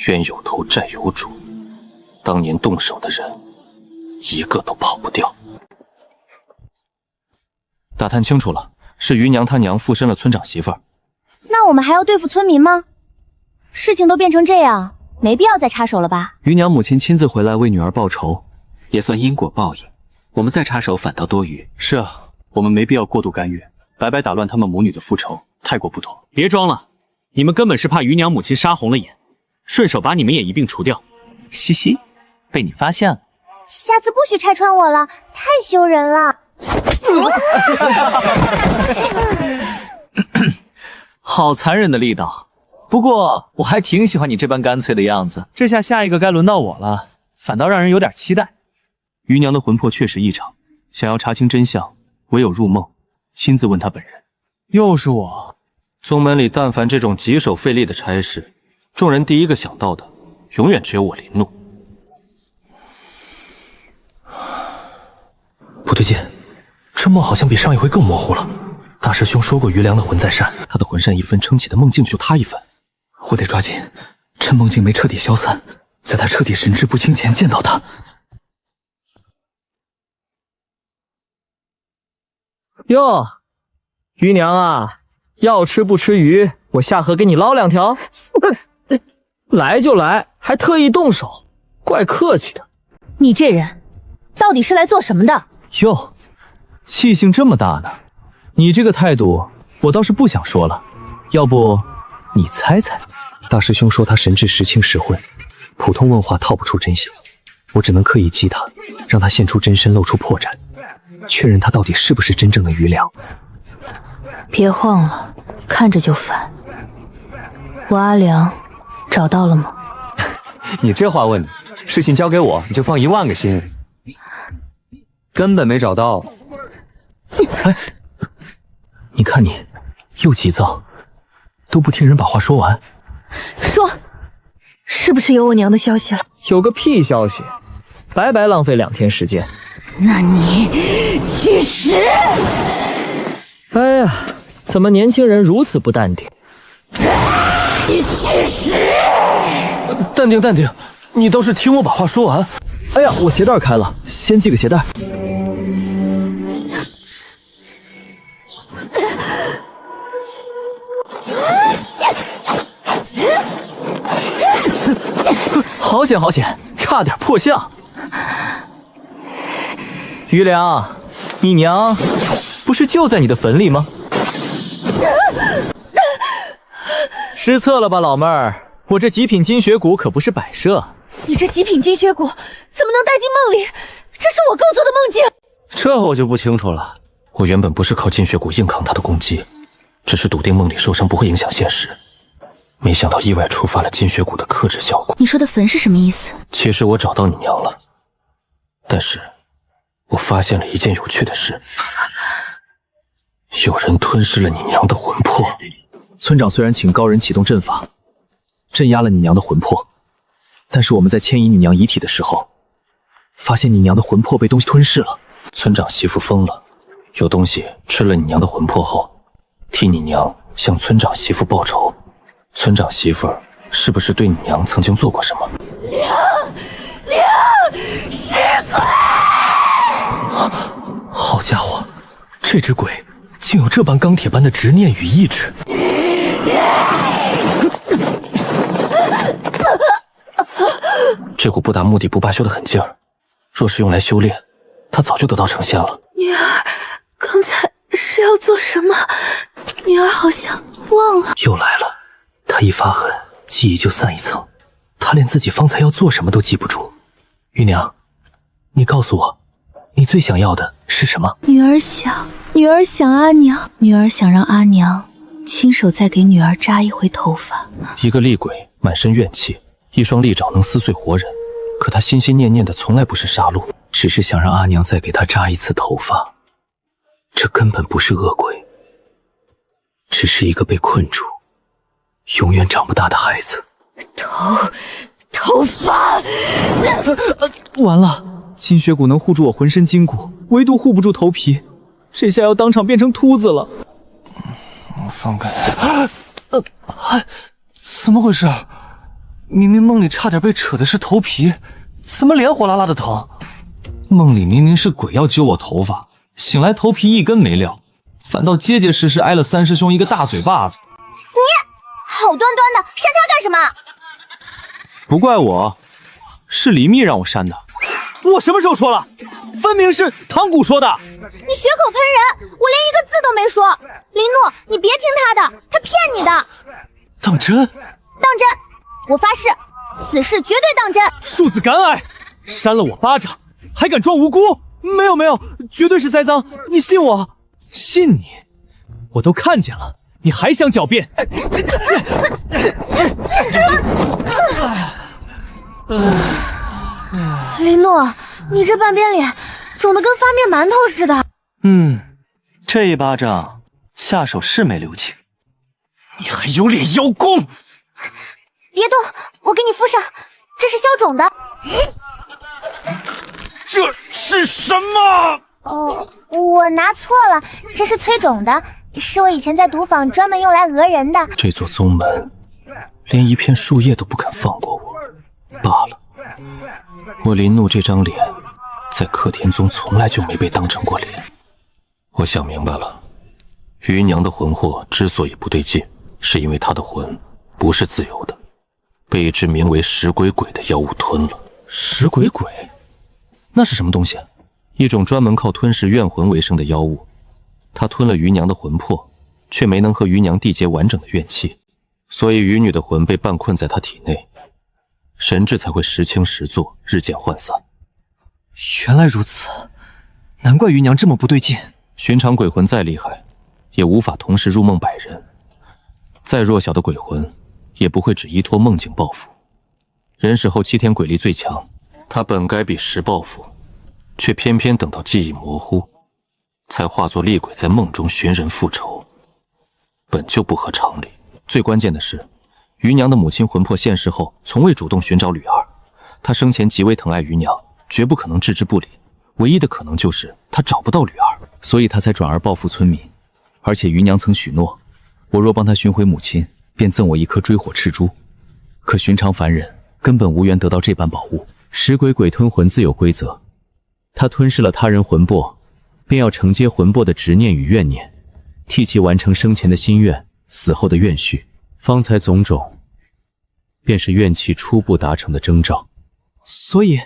冤有头，债有主，当年动手的人一个都跑不掉。打探清楚了，是余娘她娘附身了村长媳妇儿。那我们还要对付村民吗？事情都变成这样，没必要再插手了吧？余娘母亲亲自回来为女儿报仇，也算因果报应。我们再插手反倒多余。是啊，我们没必要过度干预，白白打乱他们母女的复仇，太过不妥。别装了，你们根本是怕余娘母亲杀红了眼，顺手把你们也一并除掉。嘻嘻，被你发现了。下次不许拆穿我了，太羞人了。好残忍的力道，不过我还挺喜欢你这般干脆的样子。这下下一个该轮到我了，反倒让人有点期待。余娘的魂魄确实异常，想要查清真相，唯有入梦，亲自问她本人。又是我。宗门里但凡这种棘手费力的差事，众人第一个想到的，永远只有我林怒。不对劲，这梦好像比上一回更模糊了。大师兄说过余良的魂在善，他的魂善一分撑起的梦境就他一分。我得抓紧，趁梦境没彻底消散，在他彻底神志不清前见到他。哟，余娘啊，要吃不吃鱼，我下河给你捞2条。来就来，还特意动手，怪客气的。你这人到底是来做什么的？哟，气性这么大呢，你这个态度我倒是不想说了，要不你猜猜？大师兄说他神志时清时混，普通问话套不出真相，我只能刻意激他，让他现出真身，露出破绽，确认他到底是不是真正的余良。别晃了，看着就烦。我阿良找到了吗？你这话问的，事情交给我，你就放1万个心。根本没找到。哎，你看你又急躁，都不听人把话说完。说，是不是有我娘的消息了？有个屁消息，白白浪费2天时间。那你去死！哎呀，怎么年轻人如此不淡定？你去死！淡定淡定，你倒是听我把话说完。哎呀，我鞋带开了，先系个鞋带。好险好险，差点破相。余良，你娘不是就在你的坟里吗？失策了吧，老妹儿，我这极品金血骨可不是摆设。你这极品金血骨怎么能带进梦里？这是我构作的梦境。这我就不清楚了。我原本不是靠金血骨硬抗他的攻击，只是笃定梦里受伤不会影响现实，没想到意外触发了金血骨的克制效果。你说的坟是什么意思？其实我找到你娘了，但是我发现了一件有趣的事，有人吞噬了你娘的魂魄。村长虽然请高人启动阵法，镇压了你娘的魂魄，但是我们在牵引你娘遗体的时候，发现你娘的魂魄被东西吞噬了。村长媳妇疯了，有东西吃了你娘的魂魄后，替你娘向村长媳妇报仇。村长媳妇是不是对你娘曾经做过什么？娘，是鬼！好家伙，这只鬼竟有这般钢铁般的执念与意志。这股不达目的不罢休的狠劲儿，若是用来修炼，他早就得道成仙了。女儿，刚才是要做什么？女儿好像忘了。又来了，他一发狠，记忆就散一层。他连自己方才要做什么都记不住。余娘，你告诉我，你最想要的是什么？女儿想阿娘，女儿想让阿娘亲手再给女儿扎一回头发。一个厉鬼满身怨气，一双利爪能撕碎活人，可他心心念念的从来不是杀戮，只是想让阿娘再给他扎一次头发。这根本不是恶鬼，只是一个被困住、永远长不大的孩子。头发！完了，金血骨能护住我浑身筋骨，唯独护不住头皮，这下要当场变成秃子了。放开！怎么回事？明明梦里差点被扯的是头皮，怎么脸火辣辣的疼？梦里明明是鬼要揪我头发，醒来头皮一根没撂，反倒结结实实挨了三师兄一个大嘴巴子。好端端的删他干什么？不怪我，是黎密让我删的。我什么时候说了？分明是唐谷说的。你血口喷人，我连一个字都没说。林诺，你别听他的，他骗你的。当真？当真，我发誓，此事绝对当真。庶子敢矮，扇了我巴掌，还敢装无辜？没有，绝对是栽赃，你信我？信你？我都看见了，你还想狡辩？林诺，你这半边脸肿得跟发面馒头似的。这一巴掌下手是没留情。你还有脸邀功？别动，我给你敷上，这是消肿的。这是什么？我拿错了，这是催肿的，是我以前在毒坊专门用来讹人的。这座宗门连一片树叶都不肯放过我，罢了。我林怒这张脸，在克田宗从来就没被当成过脸。我想明白了，余娘的魂魄之所以不对劲，是因为她的魂不是自由的，被一只名为食鬼鬼的妖物吞了。食鬼鬼？那是什么东西？一种专门靠吞噬怨魂为生的妖物。它吞了余娘的魂魄，却没能和余娘缔结完整的怨气，所以余女的魂被半困在她体内，神智才会时轻时作，日渐涣散。原来如此，难怪余娘这么不对劲。寻常鬼魂再厉害，也无法同时入梦百人。再弱小的鬼魂，也不会只依托梦境报复。人死后7天鬼力最强，他本该比时报复，却偏偏等到记忆模糊，才化作厉鬼在梦中寻人复仇，本就不合常理。最关键的是，余娘的母亲魂魄现世后，从未主动寻找吕儿。她生前极为疼爱余娘，绝不可能置之不理。唯一的可能就是她找不到吕儿，所以她才转而报复村民。而且余娘曾许诺，我若帮她寻回母亲，便赠我一颗追火赤珠。可寻常凡人根本无缘得到这般宝物。食鬼鬼吞魂自有规则，他吞噬了他人魂魄，便要承接魂魄的执念与怨念，替其完成生前的心愿，死后的愿续。方才种种，便是怨气初步达成的征兆。所以，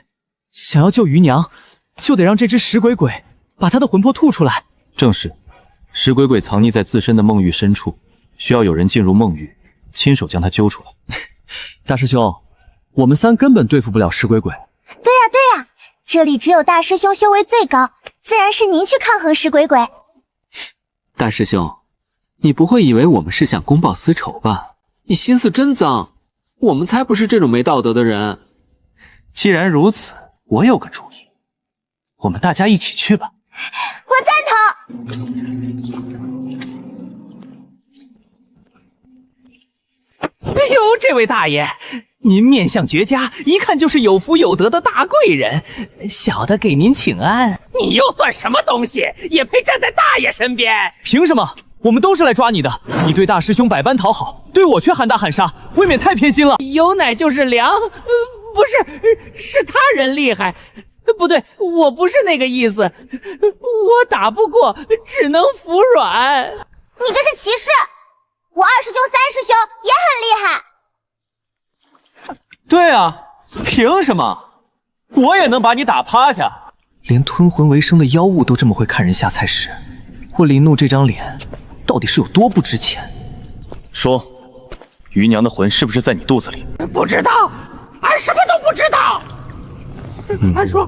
想要救余娘，就得让这只食鬼鬼把他的魂魄吐出来。正是，食鬼鬼藏匿在自身的梦域深处，需要有人进入梦域，亲手将他揪出来。大师兄，我们3根本对付不了食鬼鬼。对呀，这里只有大师兄修为最高，自然是您去抗衡食鬼鬼。大师兄，你不会以为我们是想公报私仇吧？你心思真脏，我们才不是这种没道德的人。既然如此，我有个主意，我们大家一起去吧。我赞同。哎呦，这位大爷，您面相绝佳，一看就是有福有德的大贵人，小的给您请安。你又算什么东西，也配站在大爷身边？凭什么？我们都是来抓你的。你对大师兄百般讨好，对我却喊打喊杀，未免太偏心了。有奶就是娘，不是，是他人厉害。不对，我不是那个意思，我打不过，只能服软。你这是歧视！我2师兄、3师兄也很厉害。对啊，凭什么？我也能把你打趴下。连吞魂为生的妖物都这么会看人下菜食，我林怒这张脸到底是有多不值钱？说，余娘的魂是不是在你肚子里？不知道，俺什么都不知道。俺说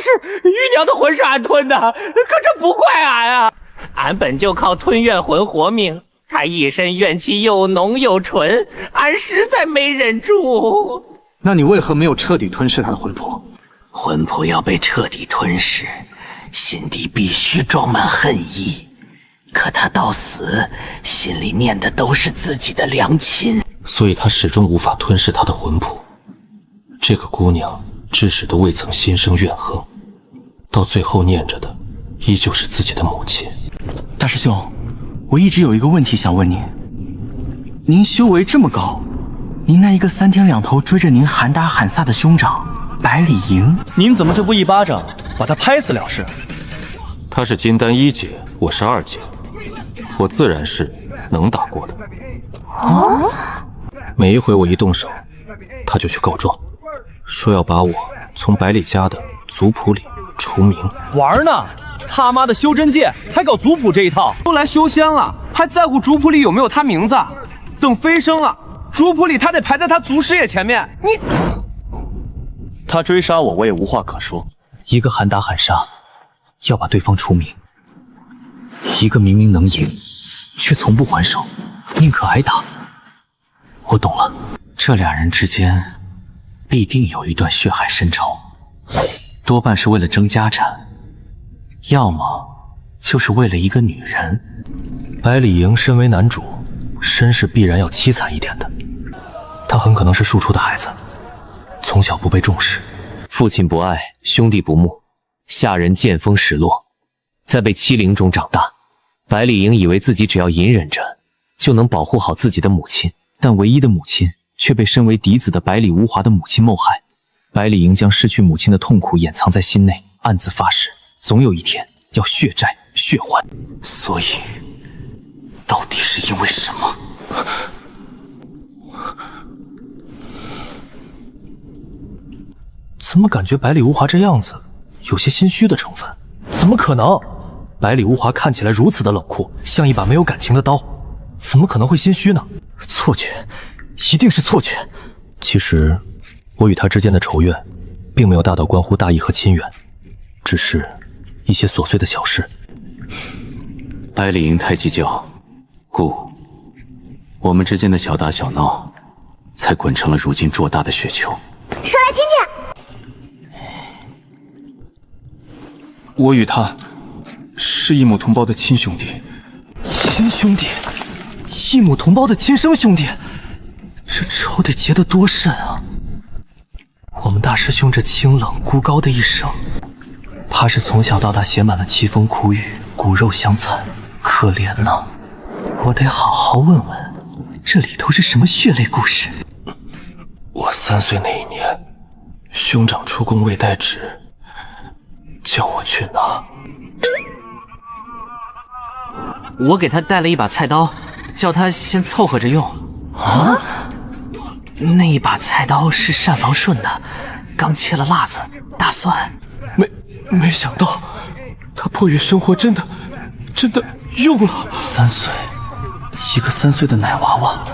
是余娘的魂是俺吞的，可这不怪俺啊！俺本就靠吞怨魂活命，他一身怨气又浓又纯，俺实在没忍住。那你为何没有彻底吞噬他的魂魄？魂魄要被彻底吞噬，心底必须装满恨意。可他到死，心里念的都是自己的良亲，所以他始终无法吞噬他的魂魄。这个姑娘至始都未曾心生怨恨，到最后念着的依旧是自己的母亲。大师兄，我一直有一个问题想问您。您修为这么高，您那一个3天2头追着您喊打喊杀的兄长百里营，您怎么就不一巴掌把他拍死了事？他是金丹1阶，我是2阶，我自然是能打过的。哦，每一回我一动手，他就去告状，说要把我从百里家的族谱里除名。玩呢？他妈的修真界还搞族谱这一套？都来修仙了，还在乎族谱里有没有他名字？等飞升了，族谱里他得排在他族师爷前面。你，他追杀我，我也无话可说。一个喊打喊杀，要把对方除名；一个明明能赢，却从不还手，宁可挨打。我懂了，这俩人之间必定有一段血海深仇，多半是为了争家产，要么就是为了一个女人。百里营身为男主，身世必然要凄惨一点的。他很可能是庶出的孩子，从小不被重视，父亲不爱，兄弟不睦，下人见风使舵，在被欺凌中长大。百里营以为自己只要隐忍着，就能保护好自己的母亲，但唯一的母亲却被身为嫡子的百里无华的母亲谋害。百里营将失去母亲的痛苦掩藏在心内，暗自发誓，总有一天要血债血还。所以，到底是因为什么？怎么感觉百里无华这样子有些心虚的成分？怎么可能？百里无华看起来如此的冷酷，像一把没有感情的刀，怎么可能会心虚呢？错觉，一定是错觉。其实，我与他之间的仇怨，并没有大到关乎大义和亲缘，只是一些琐碎的小事。百里营太计较，故我们之间的小打小闹，才滚成了如今偌大的雪球。说来听听。我与他是一母同胞的亲兄弟。亲兄弟，一母同胞的亲生兄弟，这仇得结得多深啊！我们大师兄这清冷孤高的一生，怕是从小到大写满了凄风苦雨、骨肉相残，可怜呐！我得好好问问，这里头是什么血泪故事。我3岁那一年，兄长出宫未带旨，叫我去拿。我给他带了一把菜刀，叫他先凑合着用。啊？那一把菜刀是单防顺的，刚切了辣子、大蒜。没想到，他迫于生活真的用了。3岁，一个3岁的奶娃娃，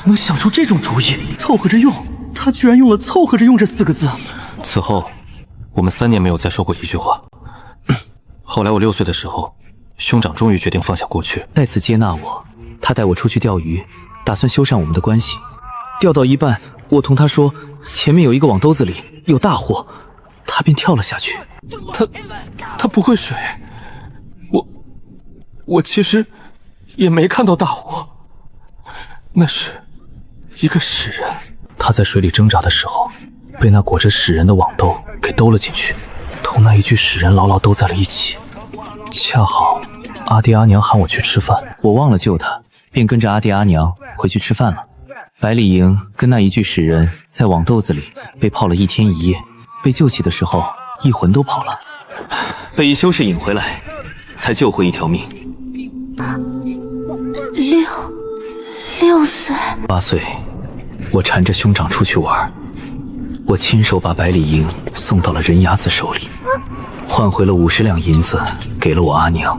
能想出这种主意，凑合着用。他居然用了“凑合着用”这4个字。此后，我们3年没有再说过一句话。后来我6岁的时候，兄长终于决定放下过去，再次接纳我。他带我出去钓鱼，打算修缮我们的关系。钓到一半，我同他说前面有一个网兜子里有大货，他便跳了下去。他不会水，我其实也没看到大货，那是一个屎人。他在水里挣扎的时候，被那裹着屎人的网兜给兜了进去，同那一具屎人牢牢兜在了一起。恰好阿爹阿娘喊我去吃饭，我忘了救他，便跟着阿爹阿娘回去吃饭了。百里营跟那一具屎人在网兜子里被泡了1天1夜，被救起的时候一魂都跑了，被一修士引回来，才救回一条命。6岁，8岁，我缠着兄长出去玩，我亲手把百里营送到了人牙子手里，换回了50两银子，给了我阿娘。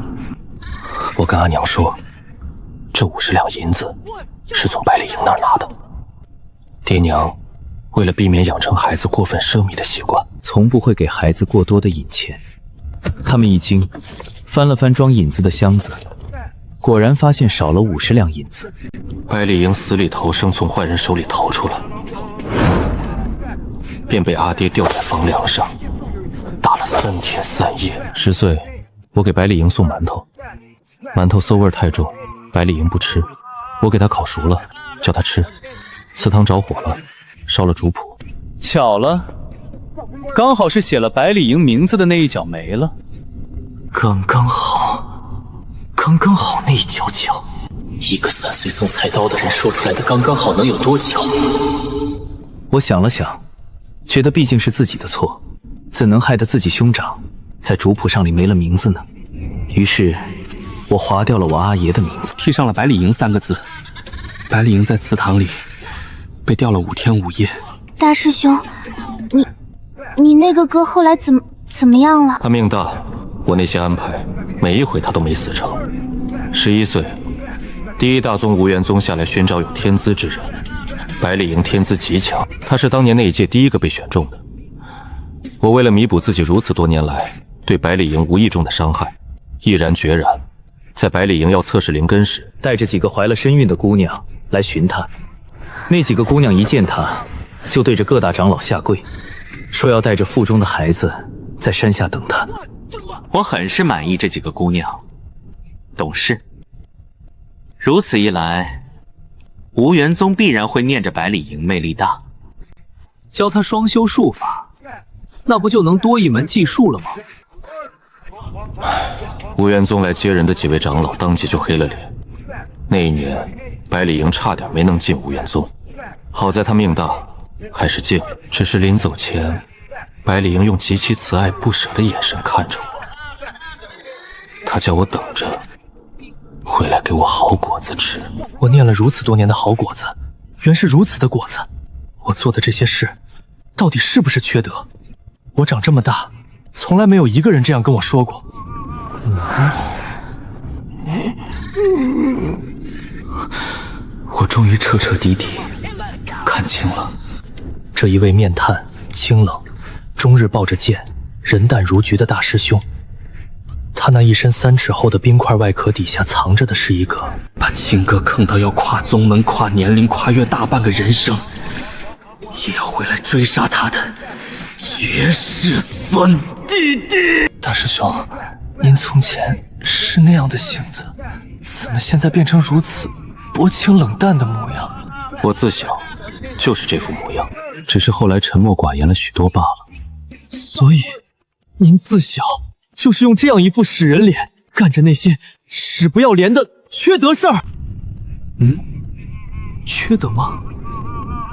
我跟阿娘说，这50两银子是从百里营那儿拿的。爹娘为了避免养成孩子过分奢靡的习惯，从不会给孩子过多的银钱。他们一惊，翻了翻装银子的箱子，果然发现少了50两银子。百里营死里逃生，从坏人手里逃出来，便被阿爹吊在房梁上，打了3天3夜。10岁，我给百里营送馒头，馒头馊味太重，百里营不吃，我给他烤熟了，叫他吃。祠堂着火了，烧了族谱。巧了，刚好是写了百里营名字的那一角没了。刚刚好那一角巧。一个3岁送菜刀的人说出来的刚刚好能有多巧？我想了想，觉得毕竟是自己的错，怎能害得自己兄长在族谱上里没了名字呢？于是我划掉了我阿爷的名字，贴上了百里营3个字。百里营在祠堂里被吊了5天5夜。大师兄，你那个哥后来怎么样了？他命大，我那些安排，每一回他都没死成。11岁，第一大宗无缘宗下来寻找有天资之人，百里营天资极强，他是当年那一届第一个被选中的。我为了弥补自己如此多年来对百里营无意中的伤害，毅然决然，在百里营要测试灵根时，带着几个怀了身孕的姑娘来寻他。那几个姑娘一见他，就对着各大长老下跪，说要带着腹中的孩子在山下等他。我很是满意这几个姑娘，懂事。如此一来，无缘宗必然会念着百里营魅力大，教他双修术法，那不就能多一门技术了吗？无缘宗来接人的几位长老当即就黑了脸。那一年，百里营差点没能进无缘宗，好在他命大，还是进。只是临走前，百里营用极其慈爱不舍的眼神看着我，他叫我等着，回来给我好果子吃。我念了如此多年的好果子，原是如此的果子。我做的这些事，到底是不是缺德？我长这么大，从来没有一个人这样跟我说过。我终于彻彻底底看清了，这一位面瘫、清冷、终日抱着剑、人淡如菊的大师兄，他那一身3尺厚的冰块外壳底下藏着的是一个把亲哥坑到要跨宗门、跨年龄、跨越大半个人生，也要回来追杀他的绝世孙弟弟。大师兄，您从前是那样的性子，怎么现在变成如此薄情冷淡的模样？我自小就是这副模样，只是后来沉默寡言了许多罢了。所以，您自小就是用这样一副死人脸，干着那些死不要脸的缺德事儿。缺德吗？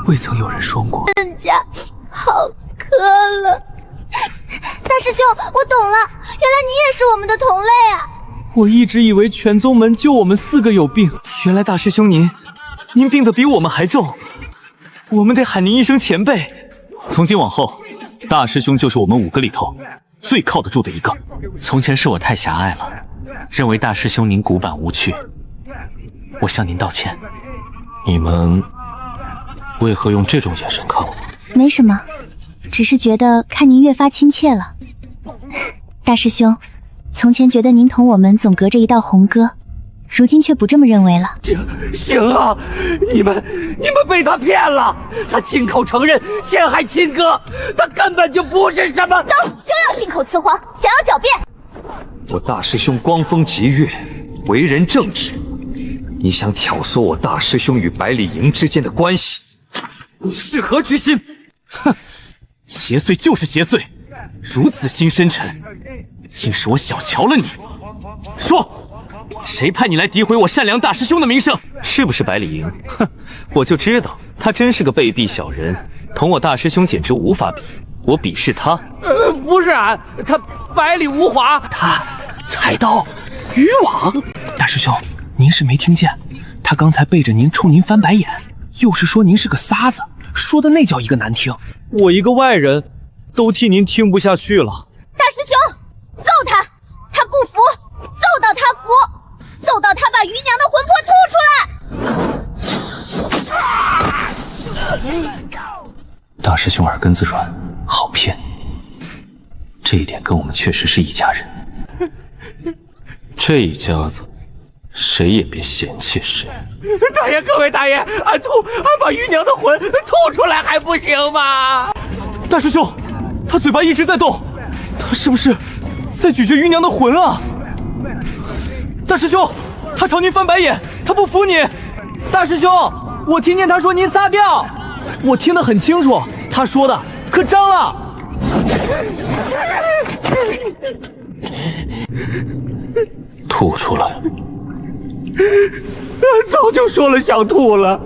未曾有人说过。人家好渴了。大师兄，我懂了，原来你也是我们的同类啊！我一直以为全宗门就我们4个有病，原来大师兄您病得比我们还重，我们得喊您一声前辈。从今往后，大师兄就是我们5个里头最靠得住的一个。从前是我太狭隘了，认为大师兄您古板无趣，我向您道歉。你们为何用这种眼神看我？没什么，只是觉得看您越发亲切了。大师兄，从前觉得您同我们总隔着一道红疙，如今却不这么认为了。行啊，你们被他骗了，他亲口承认陷害亲哥，他根本就不是什么。走，休要信口雌黄，想要狡辩。我大师兄光风霁月，为人正直，你想挑唆我大师兄与百里营之间的关系，是何居心？哼，邪祟就是邪祟，如此心深沉，竟是我小瞧了你。说，谁派你来诋毁我善良大师兄的名声？是不是百里营？哼，我就知道他真是个卑鄙小人，同我大师兄简直无法比。我鄙视他。不是啊，他百里无华，他菜刀渔网。大师兄，您是没听见，他刚才背着您冲您翻白眼，又是说您是个撒子，说的那叫一个难听。我一个外人都替您听不下去了。大师兄，揍他！他不服，揍到他服，揍到他把余娘的魂魄吐出来。大师兄耳根子软，好骗，这一点跟我们确实是一家人。这一家子，谁也别嫌弃谁。大爷，各位大爷，俺把余娘的魂吐出来还不行吗？大师兄，他嘴巴一直在动，他是不是在咀嚼余娘的魂啊？大师兄，他朝您翻白眼，他不服你。大师兄，我听见他说您撒掉，我听得很清楚，他说的可脏了。吐出来！早就说了想吐了，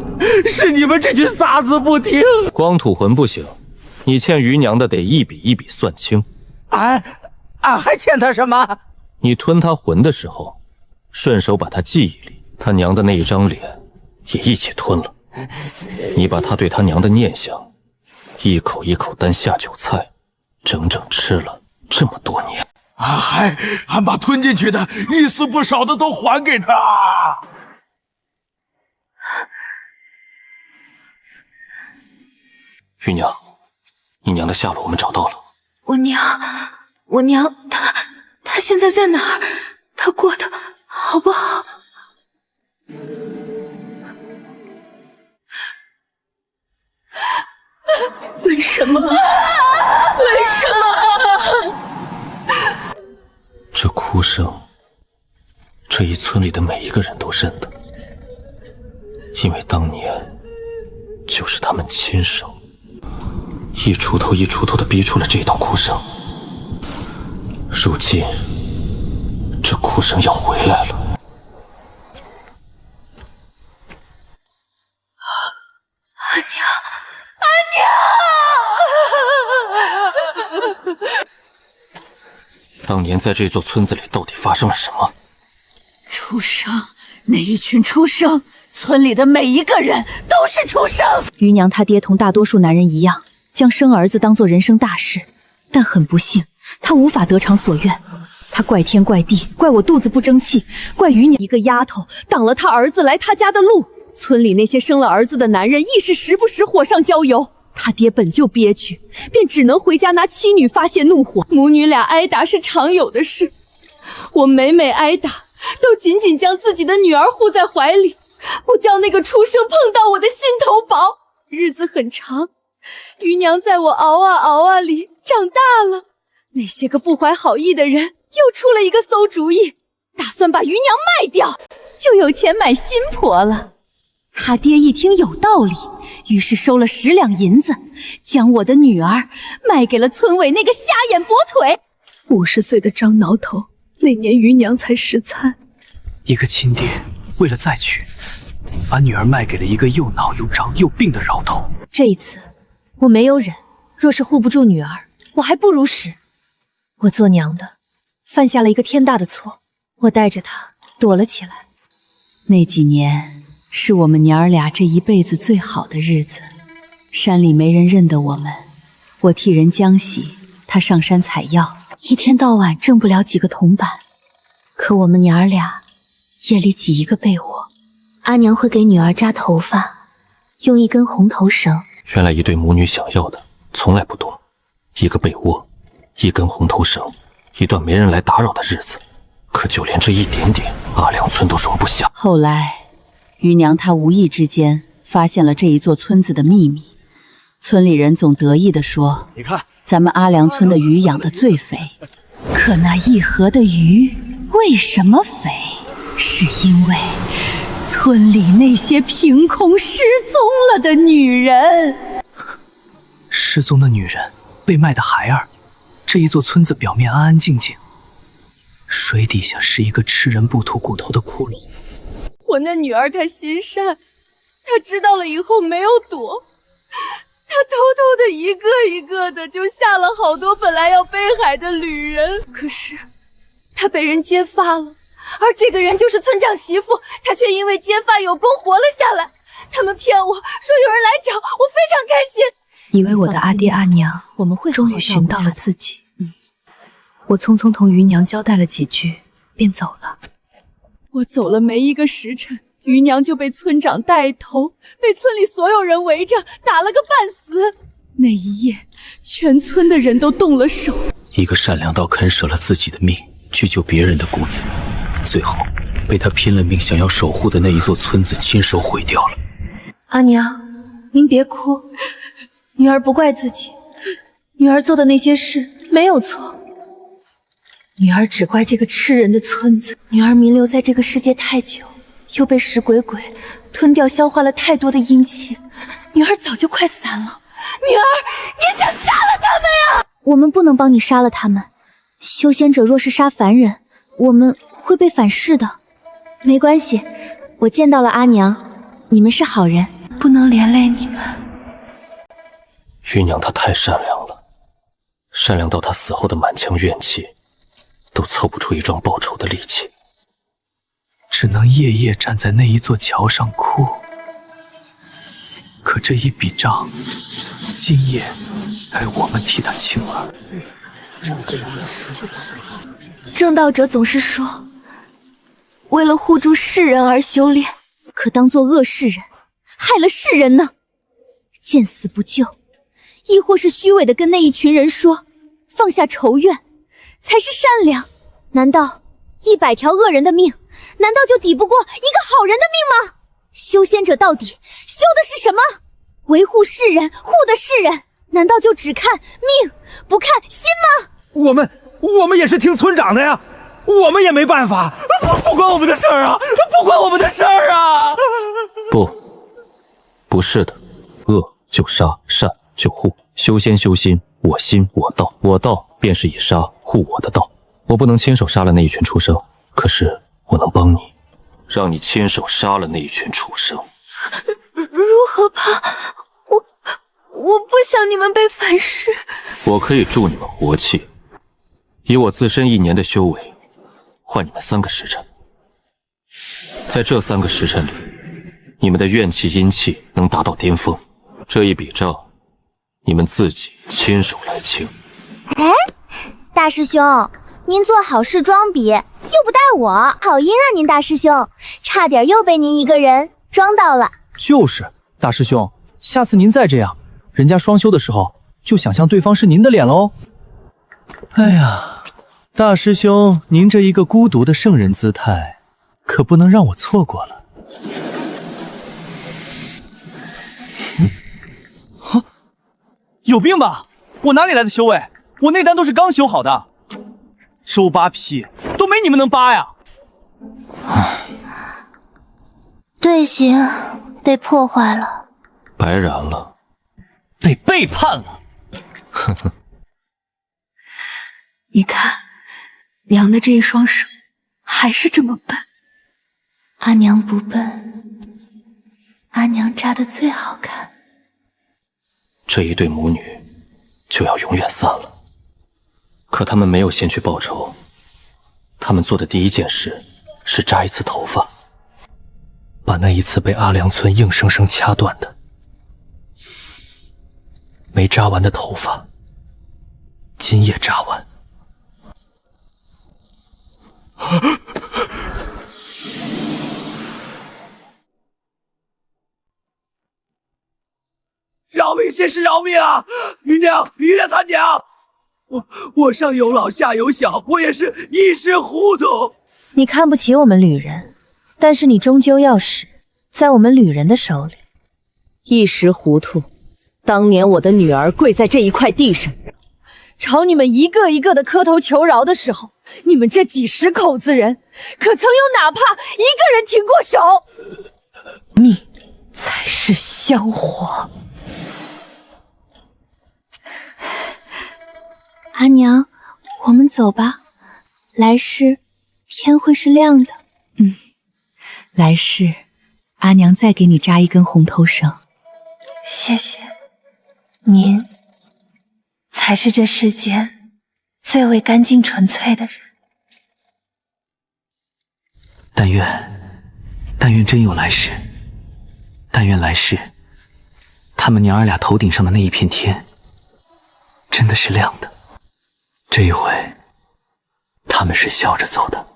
是你们这群撒子不听。光吐魂不行，你欠余娘的得一笔一笔算清。俺还欠他什么？你吞他魂的时候，顺手把他记忆里他娘的那一张脸也一起吞了。你把他对他娘的念想一口一口当下酒菜，整整吃了这么多年。俺把吞进去的一丝不少的都还给他。玉娘，你娘的下落我们找到了。我娘，她现在在哪儿？她过得好不好？为什么？为什么？这哭声，这一村里的每一个人都认得，因为当年就是他们亲手一锄头一锄头地逼出了这一道哭声。如今，这哭声要回来了。当年在这座村子里到底发生了什么？畜生！那一群畜生！村里的每一个人都是畜生！余娘她爹同大多数男人一样，将生儿子当作人生大事，但很不幸，他无法得偿所愿。他怪天怪地，怪我肚子不争气，怪余娘一个丫头挡了他儿子来他家的路。村里那些生了儿子的男人亦是时不时火上浇油。他爹本就憋屈，便只能回家拿妻女发泄怒火。母女俩挨打是常有的事，我每挨打，都紧紧将自己的女儿护在怀里，不叫那个畜生碰到我的心头宝。日子很长，余娘在我熬啊里长大了。那些个不怀好意的人又出了一个馊主意，打算把余娘卖掉，就有钱买新婆了。他爹一听有道理，于是收了10两银子，将我的女儿卖给了村委那个瞎眼跛腿。50岁的张挠头，那年余娘才13。一个亲爹为了再娶，把女儿卖给了一个又恼又胀又病的饶头。这一次我没有忍，若是护不住女儿，我还不如死。我做娘的犯下了一个天大的错，我带着她躲了起来。那几年是我们娘儿俩这一辈子最好的日子，山里没人认得我们，我替人浆洗，她上山采药，一天到晚挣不了几个铜板。可我们娘儿俩夜里挤一个被窝，阿娘会给女儿扎头发，用一根红头绳。原来一对母女想要的从来不多，一个被窝，一根红头绳，一段没人来打扰的日子。可就连这一点点，阿良村都容不下。后来余娘她无意之间发现了这一座村子的秘密，村里人总得意地说，你看咱们阿良村的鱼养得最肥。可那一河的鱼为什么肥？是因为村里那些凭空失踪了的女人。失踪的女人，被卖的孩儿，这一座村子表面安安静静，水底下是一个吃人不吐骨头的骷髅。我那女儿她心善，她知道了以后没有躲，她偷偷的一个一个的就下了好多本来要被害的旅人。可是她被人揭发了，而这个人就是村长媳妇，她却因为揭发有功活了下来。他们骗我说有人来找我，非常开心，以为我的阿爹阿娘我们会终于寻到了自己。我匆匆同余娘交代了几句，便走了。我走了没一个时辰，余娘就被村长带头，被村里所有人围着打了个半死。那一夜，全村的人都动了手。一个善良到肯舍了自己的命去救别人的姑娘，最后被他拼了命想要守护的那一座村子亲手毁掉了。阿娘，您别哭，女儿不怪自己，女儿做的那些事没有错。女儿只怪这个吃人的村子。女儿弥留在这个世界太久，又被食鬼鬼吞掉消化了太多的阴气，女儿早就快散了。女儿，你想杀了他们呀？我们不能帮你杀了他们。修仙者若是杀凡人，我们会被反噬的。没关系，我见到了阿娘，你们是好人，不能连累你们。余娘她太善良了，善良到她死后的满腔怨气都凑不出一桩报仇的力气。只能夜夜站在那一座桥上哭。可这一笔账，今夜该我们替他清了。正道者总是说，为了护住世人而修炼，可当作恶世人，害了世人呢？见死不救，亦或是虚伪的跟那一群人说，放下仇怨才是善良？难道100条恶人的命，难道就抵不过一个好人的命吗？修仙者到底修的是什么？维护世人，护的世人，难道就只看命不看心吗？我们也是听村长的呀，我们也没办法，不关我们的事儿啊，不关我们的事儿啊！不是的，恶就杀，善就护，修仙修心，我心我道，我道便是以杀护我的道。我不能亲手杀了那一群畜生，可是我能帮你，让你亲手杀了那一群畜生。如何帮？我不想你们被反噬。我可以助你们活气，以我自身1年的修为，换你们3个时辰。在这3个时辰里，你们的怨气阴气能达到巅峰。这一笔账，你们自己亲手来清。哎，大师兄，您做好事装逼，又不带我，好阴啊您大师兄，差点又被您一个人装到了。就是大师兄，下次您再这样，人家双修的时候就想象对方是您的脸喽。哎呀，大师兄，您这一个孤独的圣人姿态，可不能让我错过了。有病吧？我哪里来的修为？我内丹都是刚修好的，肉扒皮都没你们能扒呀！队形被破坏了，白燃了，被背叛了。呵呵，你看，娘的这一双手还是这么笨。阿娘不笨，阿娘扎的最好看。这一对母女就要永远散了。可他们没有先去报仇，他们做的第一件事是扎一次头发，把那一次被阿良村硬生生掐断的没扎完的头发，今夜扎完。饶命，先是饶命啊！余娘参讲，我上有老下有小，我也是一时糊涂。你看不起我们旅人，但是你终究要死在我们旅人的手里。一时糊涂，当年我的女儿跪在这一块地上，朝你们一个一个的磕头求饶的时候，你们这几10口子人，可曾有哪怕一个人停过手？命才是香火。阿娘，我们走吧，来世天会是亮的。来世阿娘再给你扎一根红头绳。谢谢，您才是这世间最为干净纯粹的人。但愿真有来世，但愿来世他们娘儿俩头顶上的那一片天真的是亮的。这一回他们是笑着走的。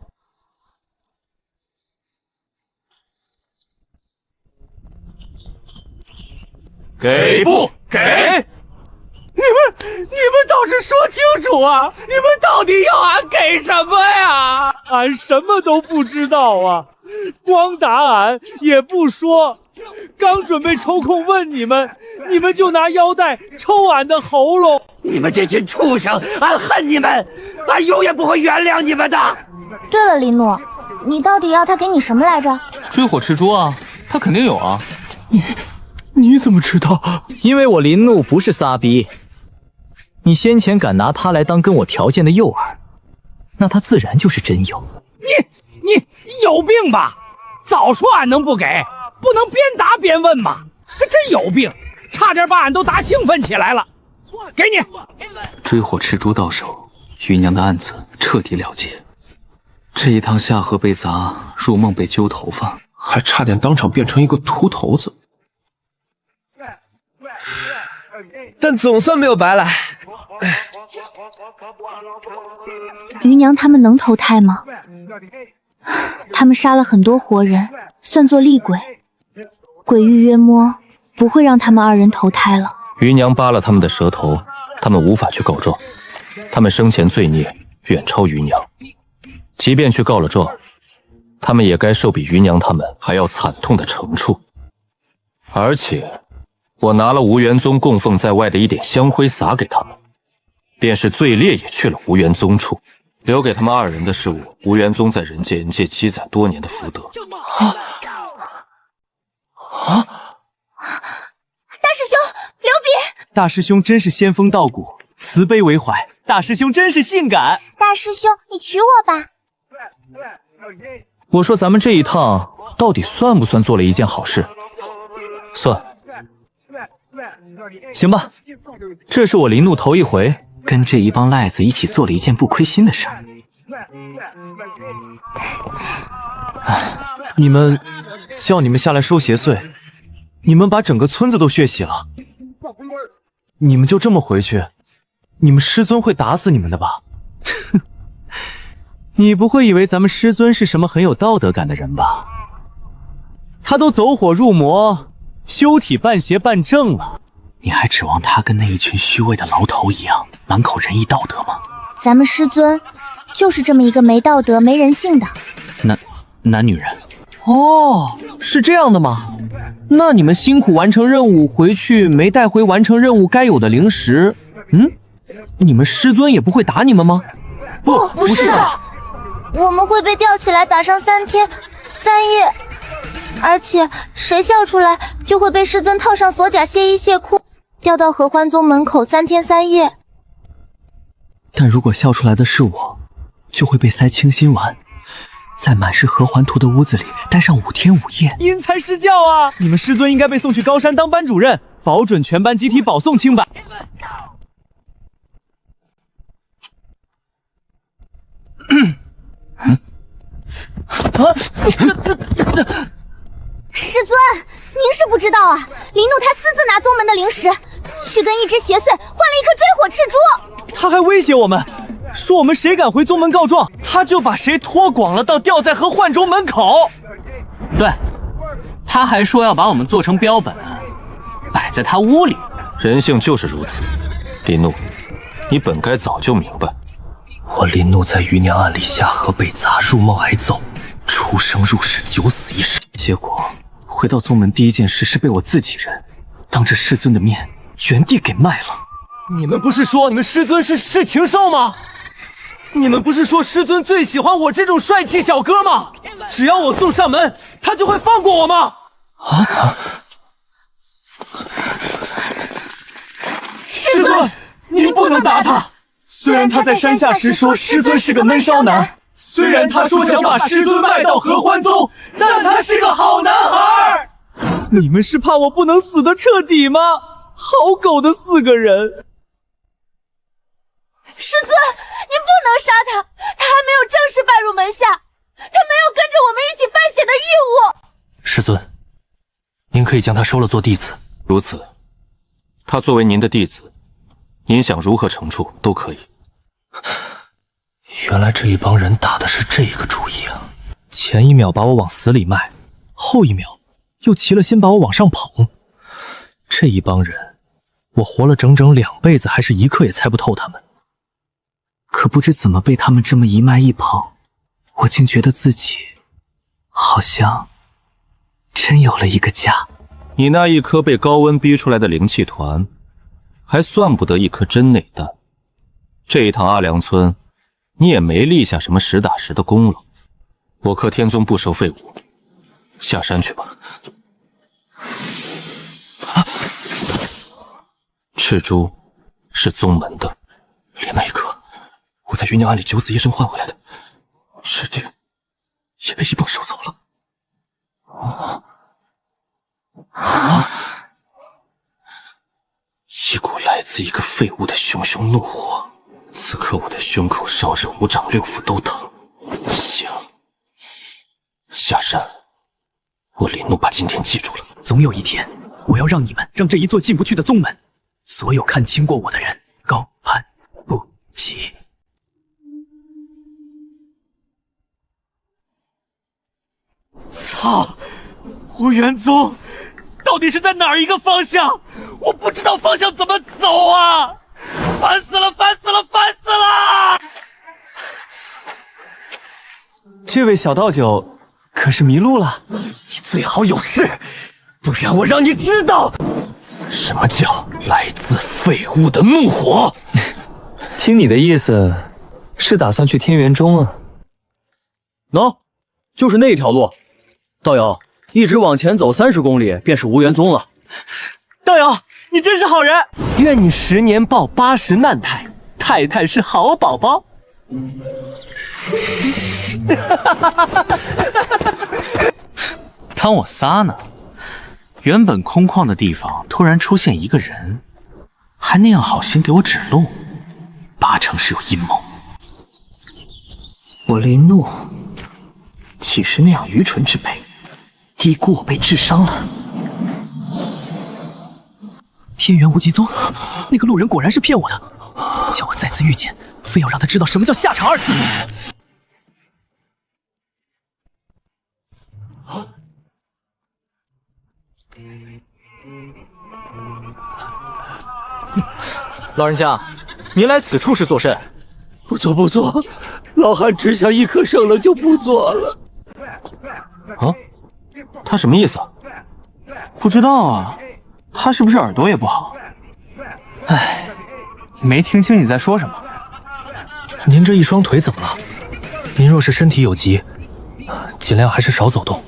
给不给？你们倒是说清楚啊！你们到底要俺给什么呀？俺什么都不知道啊！光打俺也不说，刚准备抽空问你们就拿腰带抽俺的喉咙。你们这群畜生，俺恨你们，俺永远不会原谅你们的。对了，林诺，你到底要他给你什么来着？追火吃猪啊，他肯定有啊。你怎么知道？因为我林怒不是撒逼。你先前敢拿他来当跟我条件的诱饵，那他自然就是真有。你有病吧？早说俺能不给，不能边打边问吗？真有病，差点把俺都打兴奋起来了。给你。追火吃猪到手，余娘的案子彻底了结。这一趟下河被砸，入梦被揪头发，还差点当场变成一个秃头子。但总算没有白来。余娘他们能投胎吗？他们杀了很多活人，算作厉鬼。鬼域约摸不会让他们二人投胎了。余娘扒了他们的舌头，他们无法去告状。他们生前罪孽远超余娘，即便去告了状，他们也该受比余娘他们还要惨痛的惩处。而且，我拿了无缘宗供奉在外的一点香灰撒给他们，便是罪孽也去了无缘宗处。留给他们二人的是我无缘宗在人界积攒多年的福德。大师兄，留笔！大师兄真是仙风道骨，慈悲为怀。大师兄真是性感。大师兄，你娶我吧。我说咱们这一趟到底算不算做了一件好事？算。行吧，这是我林怒头一回跟这一帮赖子一起做了一件不亏心的事儿。你们叫你们下来收邪祟，你们把整个村子都血洗了，你们就这么回去，你们师尊会打死你们的吧？你不会以为咱们师尊是什么很有道德感的人吧？他都走火入魔，修体半邪半正了，你还指望他跟那一群虚伪的牢头一样，满口仁义道德吗？咱们师尊就是这么一个没道德、没人性的男女人。哦，是这样的吗？那你们辛苦完成任务回去没带回完成任务该有的零食，你们师尊也不会打你们吗？不是的，我们会被吊起来打上3天3夜，而且谁笑出来就会被师尊套上锁甲、卸衣卸裤，吊到合欢宗门口3天3夜。但如果笑出来的是我，就会被塞清心丸，在满是合欢图的屋子里待上5天5夜。因材施教啊！你们师尊应该被送去高山当班主任，保准全班集体保送清白。师尊，您是不知道啊，林怒他私自拿宗门的灵石，去跟一只邪祟换了一颗追火赤珠。他还威胁我们，说我们谁敢回宗门告状，他就把谁脱光了到吊在合幻州门口。对，他还说要把我们做成标本，摆在他屋里。人性就是如此，林怒，你本该早就明白。我林怒在余娘案里下河被砸，入梦挨揍，出生入死，九死一生。结果回到宗门第一件事是被我自己人当着师尊的面原地给卖了。你们不是说你们师尊是世禽兽吗？你们不是说师尊最喜欢我这种帅气小哥吗？只要我送上门，他就会放过我吗？师尊，您不能打他。虽然他在山下时说师尊是个闷骚男，虽然他说想把师尊卖到合欢宗，但他是个好男孩。你们是怕我不能死得彻底吗？好狗的4个人！师尊，您不能杀他，他还没有正式拜入门下，他没有跟着我们一起犯险的义务。师尊，您可以将他收了做弟子。如此，他作为您的弟子，您想如何惩处都可以。原来这一帮人打的是这个主意啊！前一秒把我往死里卖，后一秒又齐了心把我往上捧。这一帮人，我活了整整2辈子，还是一刻也猜不透他们。可不知怎么被他们这么一卖一捧，我竟觉得自己好像真有了一个家。你那一颗被高温逼出来的灵气团，还算不得一颗真内丹。这一趟阿良村，你也没立下什么实打实的功劳。我克天宗不收废物，下山去吧。赤珠是宗门的，连那一颗我在余娘案里9死1生换回来的师弟，也被一棒收走了。一股来自一个废物的熊熊怒火，此刻我的胸口烧着5掌6腑都疼。行，下山，我林怒把今天记住了。总有一天，我要让你们让这一座进不去的宗门，所有看清过我的人高攀不起。操！无缘宗到底是在哪儿一个方向？我不知道方向怎么走啊！烦死了，烦死了，烦死了！这位小道友可是迷路了？你最好有事，不然我让你知道什么叫来自废物的怒火。听你的意思，是打算去天元中啊？喏，就是那条路。道友，一直往前走30公里，便是无缘宗了。道友，你真是好人！愿你10年抱80难胎，太太是好宝宝。当我仨呢？原本空旷的地方突然出现一个人，还那样好心给我指路，8成是有阴谋。我林怒岂是那样愚蠢之辈，低估我辈智商了？天元无极宗，那个路人果然是骗我的，叫我再次遇见，非要让他知道什么叫下场2字。老人家，您来此处是作甚？不错不错，老汉只想一刻胜了就不做了。啊？他什么意思？不知道啊，他是不是耳朵也不好？哎，没听清你在说什么。您这一双腿怎么了？您若是身体有疾，尽量还是少走动。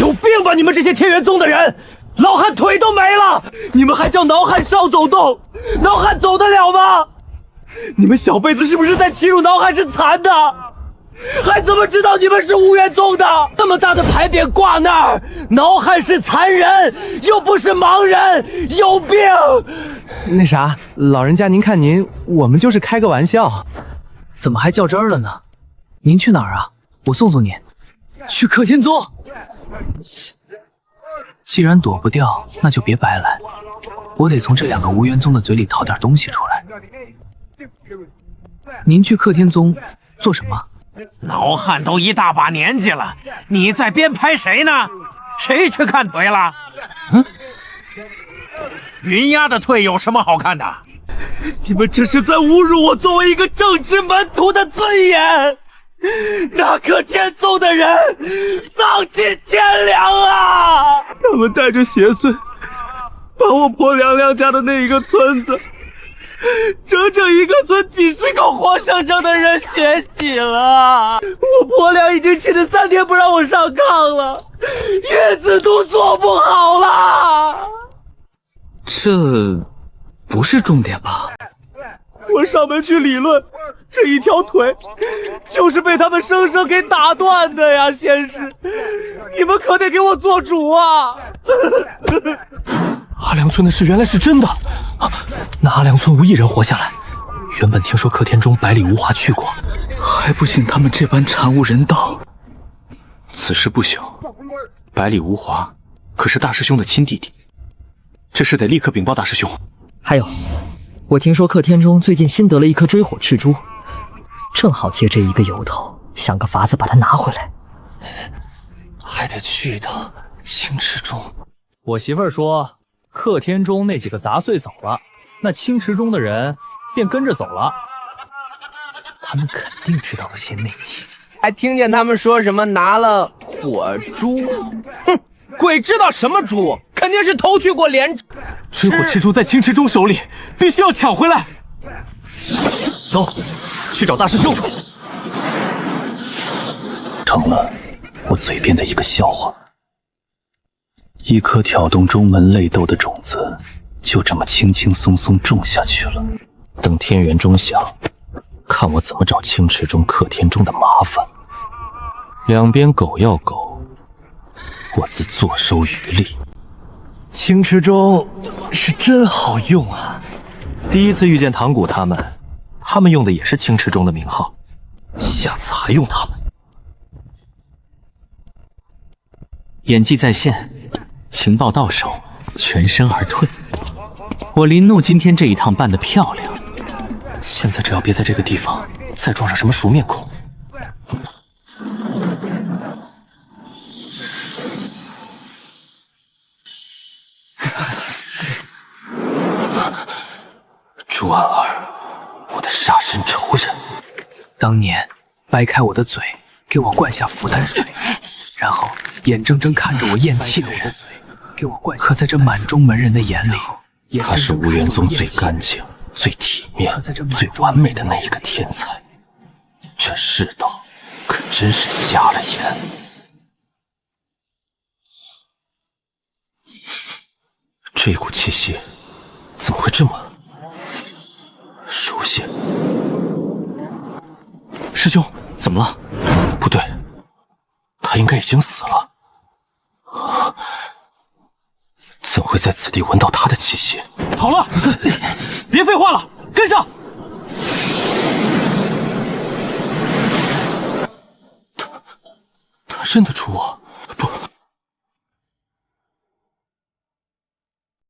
有病吧你们这些天元宗的人！老汉腿都没了，你们还叫老汉少走动？老汉走得了吗？你们小辈子是不是在欺辱老汉是残的？还怎么知道你们是无缘宗的？那么大的牌匾挂那儿，老汉是残人，又不是盲人，有病！那啥，老人家您看您，我们就是开个玩笑。怎么还较真儿了呢？您去哪儿啊？我送送您。去克天宗。既然躲不掉，那就别白来。我得从这2个无缘宗的嘴里掏点东西出来。您去克天宗做什么？老汉都一大把年纪了，你在编排谁呢？谁去看腿了？云丫的腿有什么好看的？你们这是在侮辱我作为一个正直门徒的尊严！那克天宗的人丧尽天良啊！他们带着邪祟，把我婆娘娘家的那一个村子，整整一个村几10个活生生的人血洗了。我婆娘已经气得3天不让我上炕了，月子都做不好了。这不是重点吧？我上门去理论，这一条腿就是被他们生生给打断的呀，仙师，你们可得给我做主啊！阿良村的事原来是真的，那阿良村无一人活下来。原本听说克天中百里无华去过，还不信他们这般惨无人道。此事不小，百里无华可是大师兄的亲弟弟，这事得立刻禀报大师兄。还有，我听说克天中最近新得了一颗追火赤珠，正好借这一个由头，想个法子把它拿回来。还得去一趟青池中。我媳妇儿说，克天中那几个杂碎走了，那青池中的人便跟着走了。他们肯定知道了些内情。还听见他们说什么拿了火珠？哼，鬼知道什么珠，肯定是偷去过连。追火赤珠在青池中手里，必须要抢回来。走，去找大师兄。成了我嘴边的一个笑话。一颗挑动中门内斗的种子，就这么轻轻松松种下去了。等天元中响，看我怎么找青池中、克天中的麻烦。两边狗要狗，我自坐收渔利。青池中是真好用啊！第一次遇见唐古他们用的也是青池中的名号，下次还用他们。演技在线，情报到手，全身而退。我林怒今天这一趟办得漂亮。现在只要别在这个地方再撞上什么熟面孔。朱安儿，我的杀身仇人，当年掰开我的嘴，给我灌下符丹水，然后眼睁睁看着我咽气的人，可在这满中门人的眼里，他是无缘宗最干净、最体面、最完美的那一个天才。这世道可真是瞎了眼。这股气息怎么会这么熟悉？师兄，怎么了？不对，他应该已经死了。怎会在此地闻到他的气息？好了，别废话了，跟上！他认得出我。